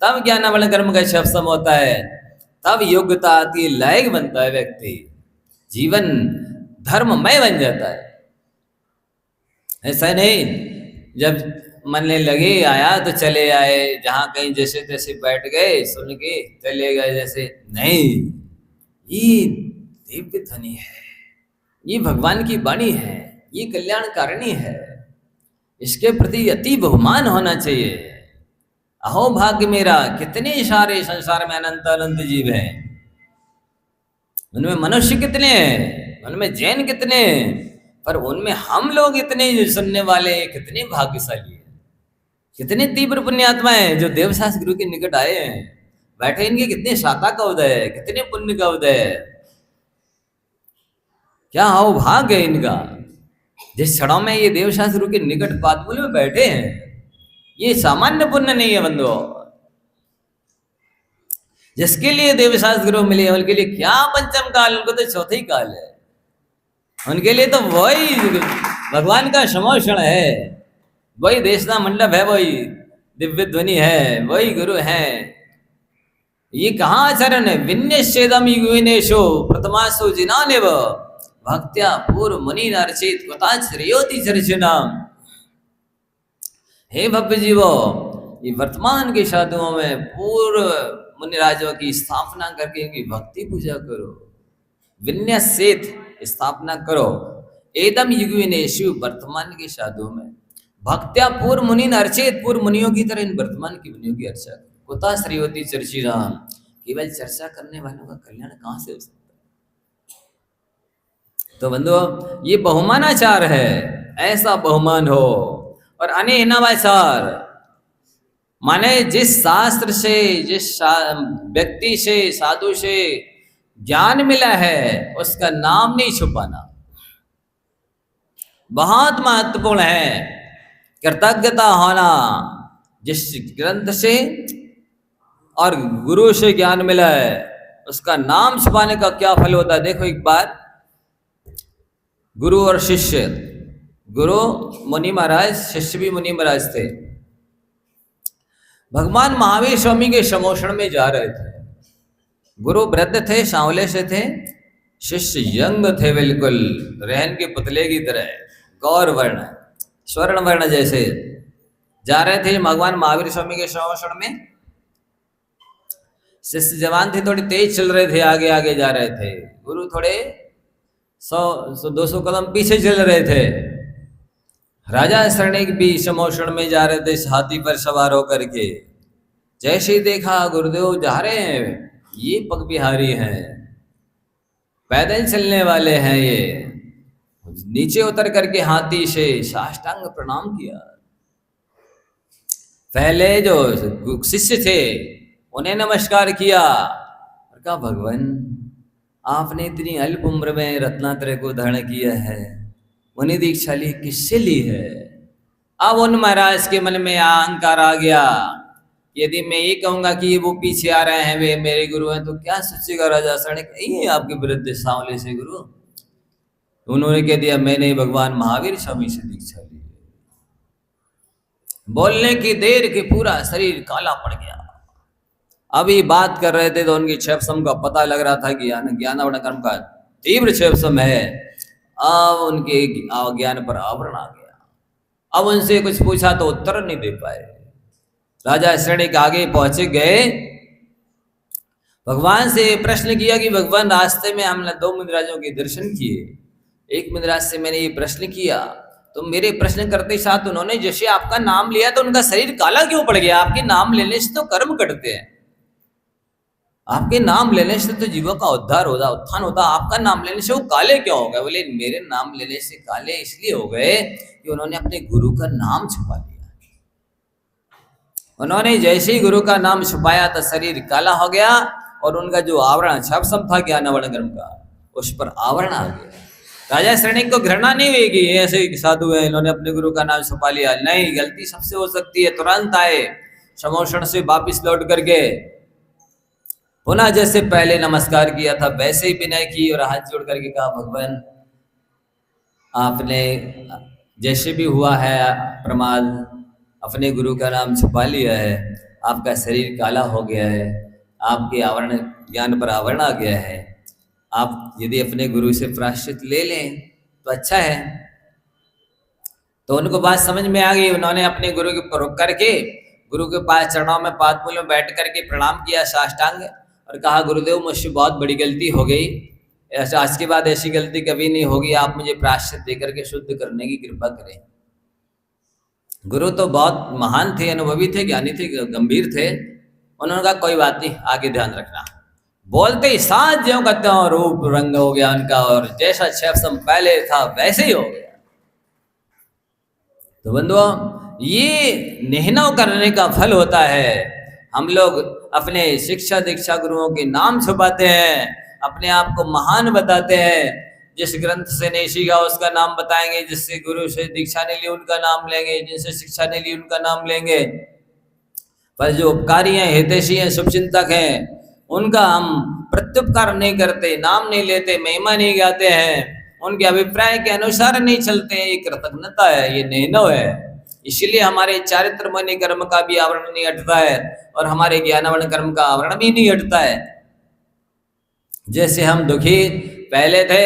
तब ज्ञानावरण कर्म का सक्षम होता है, तब योग्यता आती है, लायक बनता है व्यक्ति, जीवन धर्ममय बन जाता है। ऐसा नहीं जब मन लगे आया तो चले आए, जहां कहीं जैसे तैसे बैठ गए, सुन के चले गए, जैसे नहीं। ये दिव्य ध्वनि है, ये भगवान की वाणी है, ये कल्याणकारिणी है, इसके प्रति अति बहुमान होना चाहिए। अहो भाग्य मेरा, कितने सारे संसार में अनंत अनंत जीव हैं, उनमें मनुष्य कितने हैं, उनमें जैन कितने हैं, पर उनमें हम लोग इतने सुनने वाले कितने भाग्यशाली हैं, कितने तीव्र पुण्यात्मा हैं जो देवशास्त्र गुरु के निकट आए हैं, बैठे। इनके कितने शाता का उदय है, कितने पुण्य का उदय है, क्या आओ भाग्य है इनका। जिस क्षणों में ये देवशास्त्र गुरु के निकट पादमूल में बैठे हैं, ये सामान्य पुण्य नहीं है बंधुओं। जिसके लिए देवशास्त्र गुरु मिले उनके लिए क्या पंचम काल, उनको तो चौथा ही काल है। उनके लिए तो वही भगवान का समोषण है, वही देशना मंडप है, वही दिव्य ध्वनि है, वही गुरु है। ये कहाँ आचरण है, विन्यस्येदम युविनेशो प्रथमासो जिनानेव भक्त्या पूर्व मुनि नरचित कुताश्रयोति चर्चनाम। हे भव्य जीवो, ये वर्तमान के साधुओं में पूर्व मुनि राजों की स्थापना करके इनकी भक्ति पूजा करो, विन्यसेत स्थापना करो। एदम युगविनेशु, वर्तमान के साधुओं में भक्त्या पूर्व मुनि अर्चित, पूर्व मुनियों की तरह इन वर्तमान की मुनियों की अर्चा। कुता श्रीवती चर्ची राम, केवल चर्चा करने वालों का कल्याण कहाँ से हो सकता है। तो बंधुओं ये बहुमानाचार है, ऐसा बहुमान हो। और अनेनावाचार माने जिस शास्त्र से, जिस व्यक्ति से, साधु से ज्ञान मिला है उसका नाम नहीं छुपाना, बहुत महत्वपूर्ण है। कृतज्ञता होना, जिस ग्रंथ से और गुरु से ज्ञान मिला है, उसका नाम छुपाने का क्या फल होता है? देखो एक बार, गुरु और शिष्य, गुरु मुनि महाराज, शिष्य भी मुनि महाराज थे। भगवान महावीर स्वामी के समोषण में जा रहे थे। गुरु वृद्ध थे, सांवले से थे, शिष्य यंग थे, बिल्कुल रहन के पुतले की तरह, गौर वर्ण, स्वर्ण वर्ण जैसे जा रहे थे भगवान महावीर स्वामी के समोषण में। शिष्य जवान थे, थोड़ी तेज चल रहे थे, आगे आगे जा रहे थे। गुरु थोड़े 100-200 कदम पीछे चल रहे थे। राजा शरणिक भी समोषण में जा रहे थे, हाथी पर सवार होकर के। जैसे ही देखा गुरुदेव जा रहे हैं, ये पग बिहारी हैं, पैदल चलने वाले हैं, ये नीचे उतर करके हाथी से साष्टांग प्रणाम किया। पहले जो शिष्य थे उन्हें नमस्कार किया और कहा, भगवान आपने इतनी अल्प उम्र में रत्नात्रय को धारण किया है, उन्हें दीक्षा ली, किससे ली है? अब उन महाराज के मन में अहंकार आ गया। यदि मैं ये कहूंगा कि वो पीछे आ रहे हैं, वे मेरे गुरु हैं, तो क्या सोचेगा राजा शरणिक? ये आपके विरुद्ध सांवले से गुरु। उन्होंने कह दिया, मैंने भगवान महावीर स्वामी से दीक्षा ली। बोलने की देर के पूरा शरीर काला पड़ गया। अभी बात कर रहे थे तो उनकी क्षयपसम का पता लग रहा था कि ज्ञानावरण कर्म का तीव्र क्षयपसम है। अब उनके ज्ञान पर आवरण आ गया। अब उनसे कुछ पूछा तो उत्तर नहीं दे पाए। राजा शरणिक आगे पहुंचे गए, भगवान से प्रश्न किया कि भगवान रास्ते में हमने 2 मुनिराजों के दर्शन किए। एक मुनिराज से मैंने ये प्रश्न किया, तो मेरे प्रश्न करते साथ उन्होंने जैसे आपका नाम लिया तो उनका शरीर काला क्यों पड़ गया? आपके नाम लेने से तो कर्म कटते हैं, आपके नाम लेने से तो जीवों का उद्धार होता, उत्थान होता, आपका नाम लेने से वो काले क्यों हो गए? बोले, मेरे नाम लेने से काले इसलिए हो गए कि उन्होंने अपने गुरु का नाम छुपा लिया। उन्होंने जैसे ही गुरु का नाम छुपाया तो शरीर काला हो गया और उनका जो आवरण क्षयपसम था ज्ञानावरण कर्म का, उस पर आवरण आ गया। राजा शरणिक को घृणा नहीं हुई कि ये ऐसे साधु है, इन्होंने अपने गुरु का नाम छुपा लिया। नहीं, गलती सबसे हो सकती है। तुरंत आए, समोषण से वापिस लौट करके पुनः जैसे पहले नमस्कार किया था वैसे ही विनय की और हाथ जोड़ करके कहा, भगवान आपने जैसे भी हुआ है प्रमाद, अपने गुरु का नाम छुपा लिया है, आपका शरीर काला हो गया है, आपके आवरण ज्ञान पर आवरण आ गया है। आप यदि अपने गुरु से प्रायश्चित ले लें तो अच्छा है। तो उनको बात समझ में आ गई। उन्होंने अपने गुरु के ऊपर रुक करके गुरु के पास चरणों में पादमूल में बैठ करके प्रणाम किया साष्टांग और कहा, गुरुदेव मुझसे बहुत बड़ी गलती हो गई, ऐसा आज के बाद ऐसी गलती कभी नहीं होगी, आप मुझे प्रायश्चित देकर के शुद्ध करने की कृपा करें। गुरु तो बहुत महान थे, अनुभवी थे, ज्ञानी थे, गंभीर थे। उन्होंने कहा, कोई बात नहीं, आगे ध्यान रखना। बोलते ही साथ ज्यों का त्यों रूप रंग हो गया उनका, और जैसा क्षयपसम पहले था वैसे ही हो गया। तो बंधुओं, ये निहनव करने का फल होता है। हम लोग अपने शिक्षा दीक्षा गुरुओं के नाम छुपाते हैं, अपने आप को महान बताते हैं। जिस ग्रंथ से नहीं सीखा उसका नाम बताएंगे, जिससे गुरु से दीक्षा नहीं ली उनका नाम लेंगे, जिनसे शिक्षा नहीं ली उनका नाम लेंगे। पर जो उपकारी हैं, हितैषी हैं, शुभचिंतक हैं, उनका हम प्रत्युपकार नहीं करते, नाम नहीं लेते, महिमा नहीं गाते हैं, उनके अभिप्राय के अनुसार नहीं चलते हैं। ये कृतज्ञता है, ये निहनव है। इसलिए हमारे चारित्र मणि कर्म का भी आवरण नहीं हटता है और हमारे ज्ञानावरण कर्म का आवरण भी नहीं हटता है। जैसे हम दुखी पहले थे,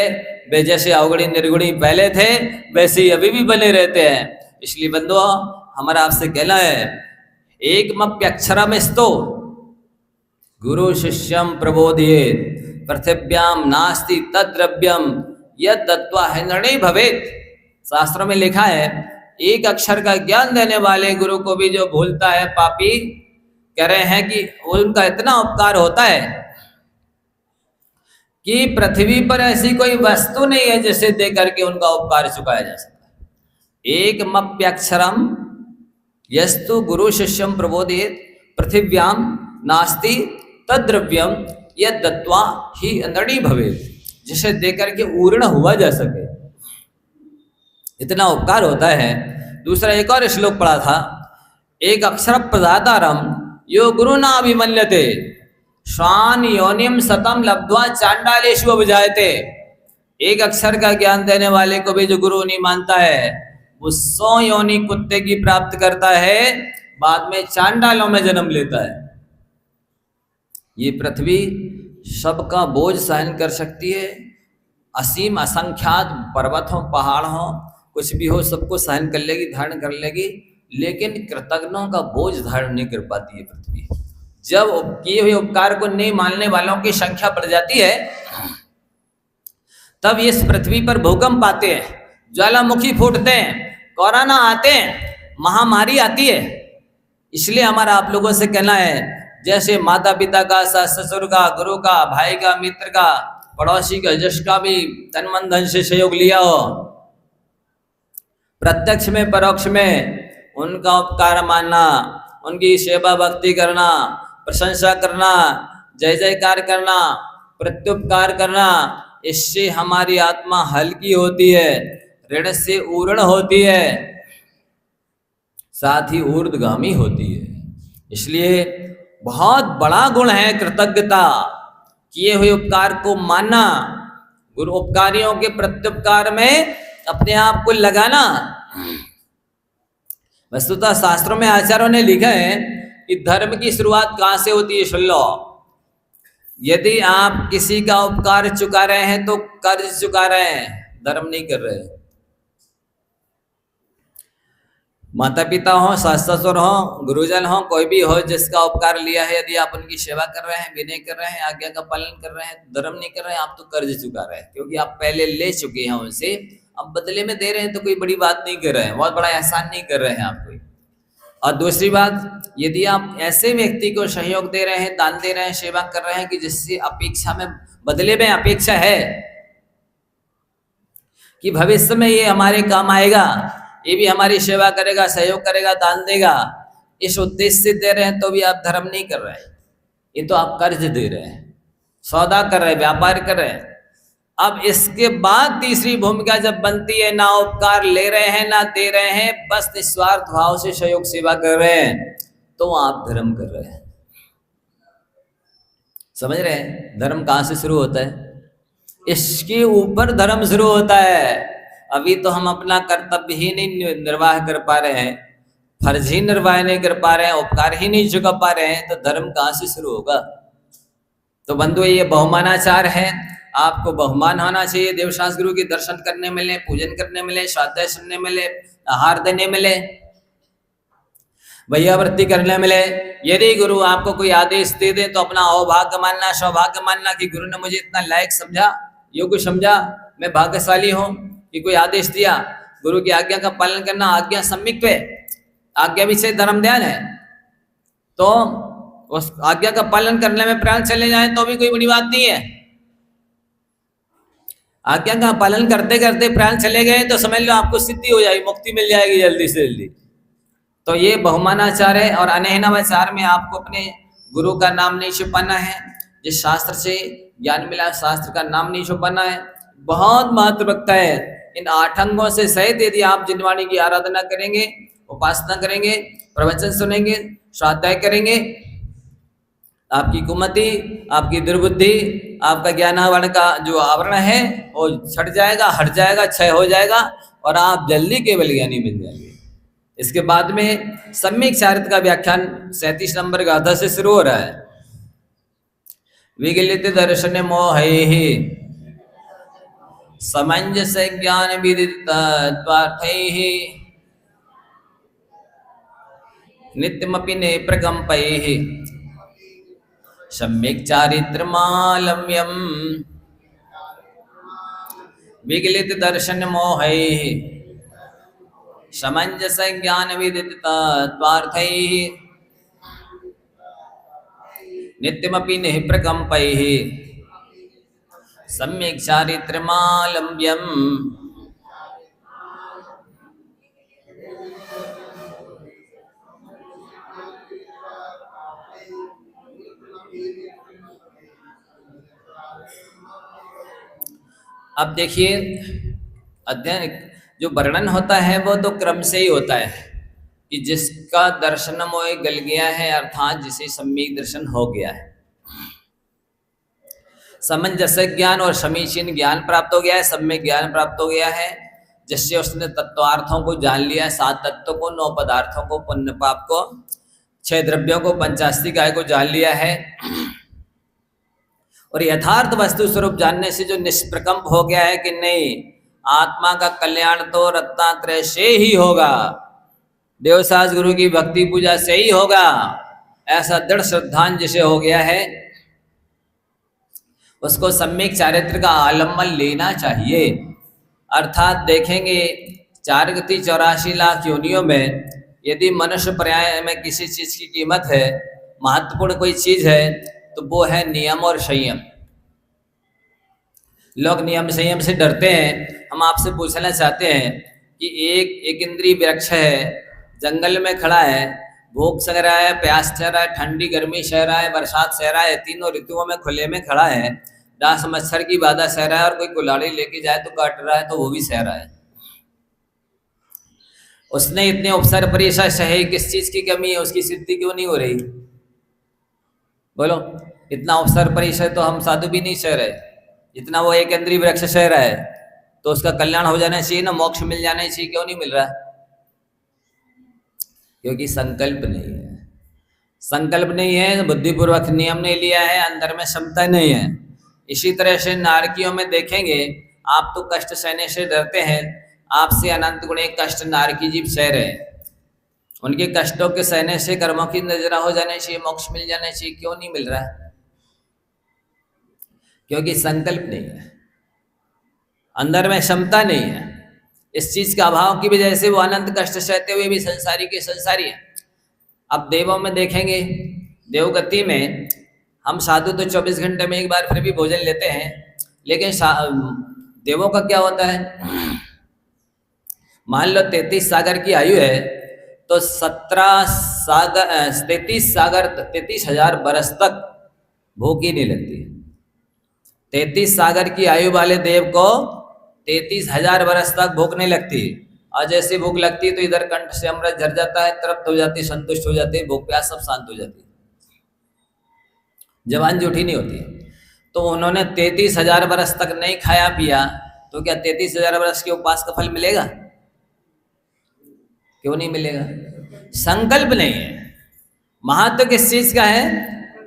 वे जैसे अवगुणी निर्गुणी पहले थे, वैसे ही अभी भी बने रहते हैं। इसलिए बंधुओं, हमारा आपसे कहना है, एकमप्यक्षरमिस्तो गुरु शिष्यम प्रबोधयेत् पृथिव्याम नास्ति तद्द्रव्यम यद दत्वा हिंद्रणी भवेत्। शास्त्रों में लिखा है, एक अक्षर का ज्ञान देने वाले गुरु को भी जो भूलता है पापी, कह रहे हैं कि उनका इतना उपकार होता है कि पृथ्वी पर ऐसी कोई वस्तु नहीं है जिसे दे करके उनका उपकार चुकाया जा सकता है। एकमप्यक्षरम यस्तु गुरु शिष्यम प्रबोधयेत् पृथिव्याम नास्ति तद्द्रव्यम यद दत्वा ही अंदड़ी भवेत्, जिसे देकर के पूर्ण हुआ जा सके, इतना उपकार होता है। दूसरा एक और श्लोक पढ़ा था, एक अक्षर प्रदातारम यो गुरुना अभिमन्यते श्वान योनिम सतम लब्ध्वा चांडालेषु अभिजायते। एक अक्षर का ज्ञान देने वाले को भी जो गुरु नहीं मानता है वो 100 योनि कुत्ते की प्राप्त करता है, बाद में चांडालों में जन्म लेता है। ये पृथ्वी सबका बोझ सहन कर सकती है, असीम असंख्यात पर्वत हो पहाड़ हो कुछ भी हो सबको सहन कर लेगी, धारण कर लेगी, लेकिन कृतज्ञों का बोझ धारण नहीं कर पाती है पृथ्वी। जब किए हुए उपकार को नहीं मानने वालों की संख्या बढ़ जाती है तब इस पृथ्वी पर भूकंप आते हैं, ज्वालामुखी फूटते हैं, कोरोना आते हैं, महामारी आती है। इसलिए हमारा आप लोगों से कहना है, जैसे माता पिता का, सास ससुर का, गुरु का, भाई का, मित्र का, पड़ोसी का, जिसका भी तन मन धन से सहयोग लिया हो, प्रत्यक्ष में परोक्ष में उनका उपकार मानना, उनकी सेवा भक्ति करना, प्रशंसा करना, जय जयकार करना, प्रत्युपकार करना, इससे हमारी आत्मा हल्की होती है, ऋण से ऊर्ण होती है, साथ ही ऊर्ध्वगामी होती है। इसलिए बहुत बड़ा गुण है कृतज्ञता, किए हुए उपकार को मानना, गुरु उपकारियों के प्रत्युपकार में अपने आप को लगाना। वस्तुतः शास्त्रों में आचार्यों ने लिखा है कि धर्म की शुरुआत कहाँ से होती है, सुन लो। यदि आप किसी का उपकार चुका रहे हैं तो कर्ज चुका रहे हैं, धर्म नहीं कर रहे। माता पिता हो, सास ससुर हो, गुरुजन हो, कोई भी हो जिसका उपकार लिया है, यदि आप उनकी सेवा कर रहे हैं, विनय कर रहे हैं, आज्ञा का पालन कर रहे हैं, धर्म नहीं कर रहे हैं, आप तो कर्ज चुका रहे हैं, क्योंकि आप पहले ले चुके हैं उनसे, अब बदले में दे रहे हैं तो कोई बड़ी बात नहीं कर रहे हैं, बहुत बड़ा एहसान नहीं कर रहे हैं आप कोई। और दूसरी बात, यदि आप ऐसे व्यक्ति को सहयोग दे रहे हैं, दान दे रहे हैं, सेवा कर रहे हैं कि जिससे अपेक्षा में, बदले में अपेक्षा है कि भविष्य में ये हमारे काम आएगा, ये भी हमारी सेवा करेगा, सहयोग करेगा, दान देगा, इस उद्देश्य से दे रहे हैं तो भी आप धर्म नहीं कर रहे हैं, ये तो आप कर्ज दे रहे हैं, सौदा कर रहे हैं, व्यापार कर रहे हैं। अब इसके बाद तीसरी भूमिका जब बनती है, ना उपकार ले रहे हैं ना दे रहे हैं, बस निस्वार्थ भाव से सहयोग सेवा कर रहे हैं, तो आप धर्म कर रहे हैं। समझ रहे हैं धर्म कहाँ से शुरू होता है? इसके ऊपर धर्म शुरू होता है। अभी तो हम अपना कर्तव्य ही नहीं निर्वाह कर पा रहे हैं, फर्ज ही निर्वाह नहीं कर पा रहे हैं, उपकार ही नहीं चुका पा रहे हैं, तो धर्म कहाँ से शुरू होगा? तो बंधु ये बहुमानाचार है, आपको बहुमान होना चाहिए। देवशास्त्र गुरु के दर्शन करने मिले, पूजन करने मिले, स्वाध्याय सुनने मिले, आहार देने मिले, भैयावृत्ति करने मिले। यदि गुरु आपको कोई आदेश दे दे तो अपना अभाग्य मानना, सौभाग्य मानना कि गुरु ने मुझे इतना लायक समझा, योग्य समझा, मैं भाग्यशाली हूँ कि कोई आदेश दिया। गुरु की आज्ञा का पालन करना, आज्ञा सम्यक पे, आज्ञा विषय धर्म ध्यान है, तो उस आज्ञा का पालन करने में प्राण चले जाए तो भी कोई बड़ी बात नहीं है। आज्ञा का पालन करते करते प्राण चले गए तो समझ लो आपको सिद्धि हो जाएगी, मुक्ति मिल जाएगी जल्दी से जल्दी। तो ये बहुमानाचार है। और अनहनाचार में आपको अपने गुरु का नाम नहीं छुपाना है, जिस शास्त्र से ज्ञान मिला शास्त्र का नाम नहीं छुपाना है। बहुत महत्व रखता है। इन 8 अंगों से सहित यदि आप जिनवाणी की आराधना करेंगे, उपासना करेंगे, प्रवचन सुनेंगे, स्वाध्याय करेंगे, आपकी कुमति, आपकी दुर्बुद्धि, आपका ज्ञानावरण का जो आवरण है वो छट जाएगा, हट जाएगा, क्षय हो जाएगा और आप जल्दी केवल ज्ञानी बन जाएंगे। इसके बाद में सम्यक चारित्र का व्याख्यान 37 नंबर गाथा से शुरू हो रहा है। विगलित दर्शन मोहैहि समंजस ज्ञान विदितार्थैहि नित्यमपि नेप्रकम्पैहि सम्यक् चारित्रमालम्यम् विगलित दर्शन मोहैः समंजस ज्ञान विदितार्थैः नित्यमपि निःप्रकम्पैः सम्यक् चारित्रमालम्यम्। अब देखिए, अध्ययन जो वर्णन होता है वो तो क्रम से ही होता है। कि जिसका दर्शन मोह गल गया है, अर्थात जिसे सम्यक दर्शन हो गया है, समंजस ज्ञान और समीचीन ज्ञान प्राप्त हो गया है, सम्यक ज्ञान प्राप्त हो गया है, जिससे उसने तत्वार्थों को जान लिया है, 7 तत्वों को, 9 पदार्थों को, पुण्य पाप को, 6 द्रव्यों को, 85 गाय को जान लिया है। और यथार्थ वस्तु स्वरूप जानने से जो निष्प्रकंप हो गया है कि नहीं, आत्मा का कल्याण तो रत्नात्रय से ही होगा, देवसास गुरु की भक्ति पूजा से ही होगा, ऐसा दृढ़ श्रद्धांज जिसे हो गया है, उसको सम्यक चारित्र का आलम्बन लेना चाहिए। अर्थात देखेंगे 4 गति 84 लाख योनियों में यदि मनुष्य पर्याय में किसी चीज की कीमत है, महत्वपूर्ण कोई चीज है, तो वो है नियम और संयम। लोग नियम संयम से डरते हैं। हम आपसे पूछना चाहते हैं कि एक इंद्रिय वृक्ष है, जंगल में खड़ा है, भूख सह रहा है, प्यास सह रहा है, ठंडी गर्मी सह रहा है, बरसात सह रहा है, तीनों ऋतुओं में खुले में खड़ा है, डांस मच्छर की बाधा सह रहा है, और कोई कुल्हाड़ी लेके जाए तो काट रहा है, तो वो भी सह रहा है। उसने इतने उपसर परिसर सहे, किस चीज की कमी है, उसकी सिद्धि क्यों नहीं हो रही? बोलो, इतना उपसर परिसर तो हम साधु भी नहीं सह रहे, जितना वो एक इंद्रिय वृक्ष सह रहा है, तो उसका कल्याण हो जाना चाहिए ना, मोक्ष मिल जाना चाहिए, क्यों नहीं मिल रहा? क्योंकि संकल्प नहीं है। संकल्प नहीं है, बुद्धिपूर्वक नियम नहीं लिया है, अंदर में क्षमता नहीं है। इसी तरह से नारकियों में देखेंगे, आप तो कष्ट सहने से डरते हैं, आपसे अनंत गुणे कष्ट नारकी जीव सह रहे हैं, उनके कष्टों के सहने से कर्मों की नजरा हो जाने चाहिए, मोक्ष मिल जाना चाहिए, क्यों नहीं मिल रहा है? क्योंकि संकल्प नहीं है, अंदर में क्षमता नहीं है। इस चीज का अभाव की वजह से वो अनंत कष्ट सहते हुए भी संसारी के संसारी है। अब देवों में देखेंगे, देवगति में हम साधु तो 24 घंटे में एक बार फिर भी भोजन लेते हैं, लेकिन देवों का क्या होता है? मान लो 33 सागर की आयु है, तो 33,000 बरस तक भूख ही नहीं लगती। 33 सागर की आयु वाले देव को 33,000 बरस तक भूख नहीं लगती, और जैसे भूख लगती तो इधर कंठ से अमृत झर जाता है, तृप्त हो जाती, संतुष्ट हो जाती, भूख प्यास सब शांत हो जाती, जवान जूठी नहीं होती। तो उन्होंने 33,000 बरस तक नहीं खाया पिया, तो क्या 33,000 बरस के उपवास का फल मिलेगा? क्यों नहीं मिलेगा? संकल्प नहीं है। महत्व किस चीज का है?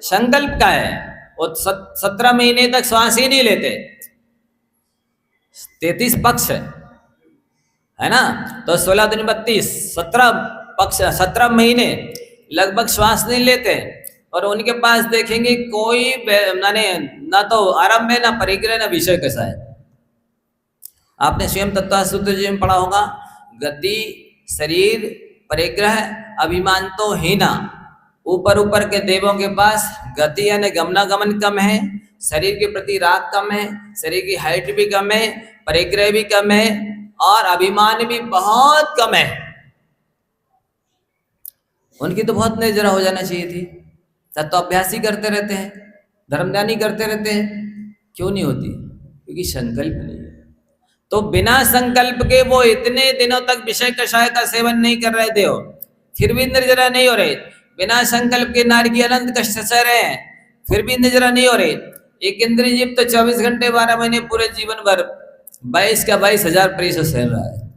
संकल्प का है। वो 17 महीने तक श्वास ही नहीं लेते, 33 पक्ष है ना, तो 16 दिन 32, 17 पक्ष, 17 महीने लगभग श्वास नहीं लेते। और उनके पास देखेंगे कोई ना तो आरंभ है, ना परिग्रह, ना विषय कैसा है। आपने स्वयं तत्व सूत्र जी में पढ़ा होगा, गति, शरीर, परिग्रह, अभिमान तो हीना। ऊपर ऊपर के देवों के पास गति यानी गमनागमन कम है, शरीर के प्रति राग कम है, शरीर की हाइट भी कम है, परिग्रह भी कम है, और अभिमान भी बहुत कम है। उनकी तो बहुत नजरा हो जाना चाहिए थी। तत्वाभ्यास ही करते रहते हैं, धर्मदानी करते रहते हैं, क्यों नहीं होती? क्योंकि संकल्प नहीं है। तो बिना संकल्प के वो इतने दिनों तक विषय कषाय का सेवन नहीं कर रहे थे, फिर भी निर्जरा नहीं हो रहे। बिना संकल्प के नारी की अनंत कष्ट सह रहे हैं, फिर भी निर्जरा नहीं हो रहे। एक इंद्रिय जीव तो 24 घंटे 12 महीने पूरे जीवन भर 22 का 22,000 परिसर सह रहा है।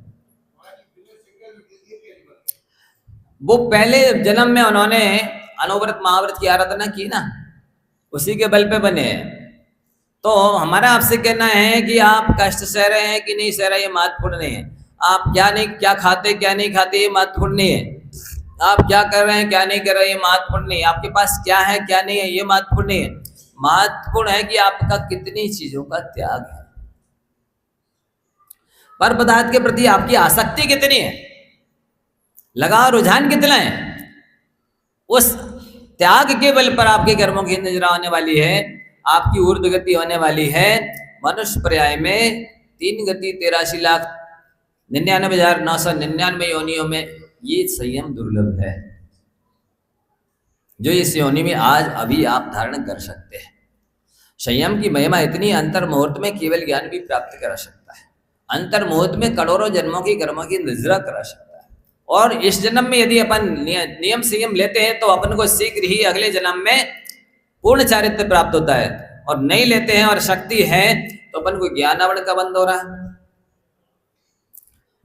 वो पहले जन्म में उन्होंने अनुव्रत महाव्रत की आराधना की ना, उसी के बल पे बने हैं। तो हमारा आपसे कहना है कि आप कष्ट सह रहे हैं कि नहीं सह रहे, ये महत्वपूर्ण नहीं है। आप क्या खाते क्या नहीं खाते, ये महत्वपूर्ण नहीं है। आप क्या कर रहे हैं क्या नहीं कर रहे, ये महत्वपूर्ण नहीं है। आपके पास क्या है क्या नहीं है, ये महत्वपूर्ण नहीं है। महत्वपूर्ण है कि आपका कितनी चीजों का त्याग है, पर पदार्थ के प्रति आपकी आसक्ति कितनी है, लगाव रुझान कितना है। उस त्याग के बल पर आपके कर्मों की नजर आने वाली है, आपकी ऊर्ध्व गति होने वाली है। मनुष्य पर्याय में 3 गति 83,99,999 योनियों में ये संयम दुर्लभ है, जो इस योनि में आज अभी आप धारण कर सकते हैं। संयम की महिमा इतनी, अंतर मुहूर्त में केवल ज्ञान भी प्राप्त करा सकता है, अंतर मुहूर्त में करोड़ों जन्मों की कर्मों की नजरा करा सकता है। और इस जन्म में यदि अपन नियम संयम लेते हैं तो अपन को शीघ्र ही अगले जन्म में पूर्ण चारित्र्य प्राप्त होता है, और नहीं लेते हैं और शक्ति है तो अपन को ज्ञानावरण का बंध हो रहा,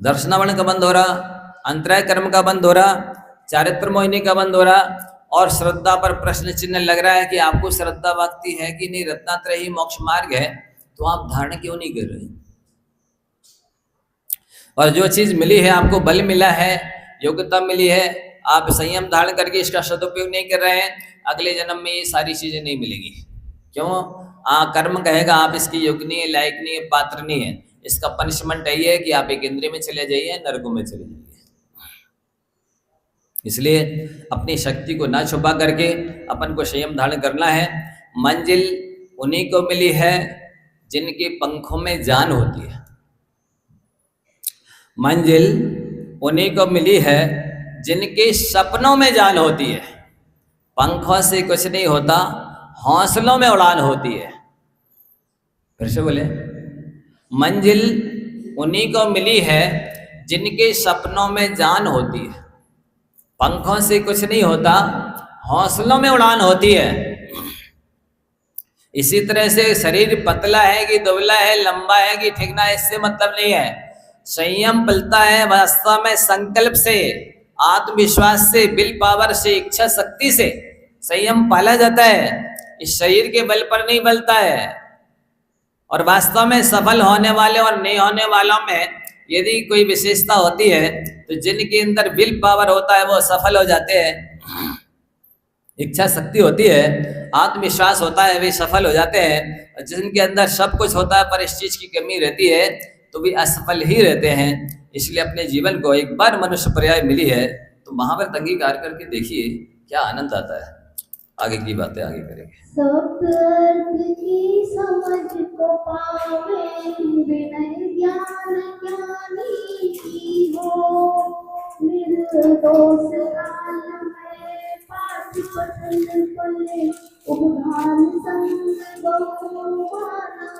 दर्शनावरण का बंध हो रहा, अंतराय कर्म का बंध हो रहा, चारित्र मोहिनी का बंध हो रहा, और श्रद्धा पर प्रश्न चिन्ह लग रहा है कि आपको श्रद्धा भक्ति है कि नहीं, रत्नात्रय ही मोक्ष मार्ग है, तो आप धारण क्यों नहीं कर रहे? और जो चीज मिली है, आपको बल मिला है, योग्यता मिली है, आप संयम धारण करके इसका सदुपयोग नहीं कर रहे हैं, अगले जन्म में ये सारी चीजें नहीं मिलेगी। क्यों? कर्म कहेगा आप इसकी योग्य नहीं है, लायक नहीं है, पात्र नहीं है। इसका पनिशमेंट यही है कि आप एक इंद्रिय में चले जाइए, नरकों में चले जाइए। इसलिए अपनी शक्ति को ना छुपा करके अपन को संयम धारण करना है। मंजिल उन्हीं को मिली है जिनके पंखों में जान होती है। मंजिल उन्हीं को मिली है जिनके सपनों में जान होती है। पंखों से कुछ नहीं होता, हौसलों में उड़ान होती है। फिर से बोले, मंजिल उन्हीं को मिली है जिनके सपनों में जान होती है। पंखों से कुछ नहीं होता, हौसलों में उड़ान होती है। इसी तरह से शरीर पतला है कि दुबला है, लंबा है कि ठिकना है, इससे मतलब नहीं है। संयम पलता है वास्तव में संकल्प से, आत्मविश्वास से, विल पावर से, इच्छा शक्ति से संयम पाला जाता है। इस शरीर के बल पर नहीं बलता है। और वास्तव में सफल होने वाले और नहीं होने वालों में यदि कोई विशेषता होती है तो जिनके अंदर विल पावर होता है वो सफल हो जाते हैं, इच्छा शक्ति होती है, आत्मविश्वास होता है, वे सफल हो जाते हैं। और जिनके अंदर सब कुछ होता है पर इस चीज की कमी रहती है तो वे असफल ही रहते हैं। इसलिए अपने जीवन को एक बार मनुष्य पर्याय मिली है तो महाभारत अंगीकार करके देखिए क्या आनंद आता है। आगे की बातें आगे करेंगे। सब अर्थ की समझ को पावे, विनय ज्ञान ज्ञानी की हो। निर्दोष काल में पाठ पठन पले, उपधान संग बहुमानाचार।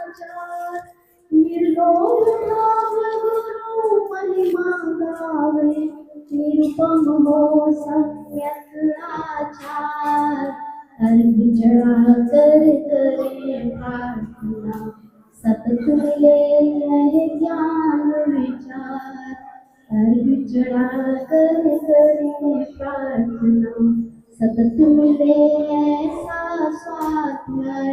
निर्लोभ भाव गुरु महिमा गावे, निरुपम हो सम्यक आचार। अर्घ चढ़ा कर करे प्रार्थना, सतत मिले यह ज्ञान विचार। अर्घ चढ़ा कर करे प्रार्थना, सतत मिले ऐसा स्वाध्याय।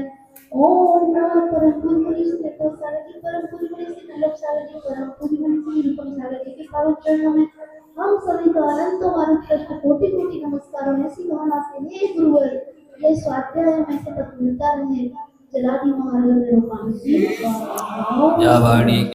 ओम नमः परम गुरु श्री सारथी परम गुरु श्री नलभ सारथी परम गुरु श्री निरुपम सारथी के पावन चरणों में हम सभी का अनंत और उत्कृष्ट कोटि कोटि नमस्कार। ऐसी भावना से हे गुरुवर, ये स्वाध्याय हमें सतत मिलता रहे। जलादि महाराज या वाणी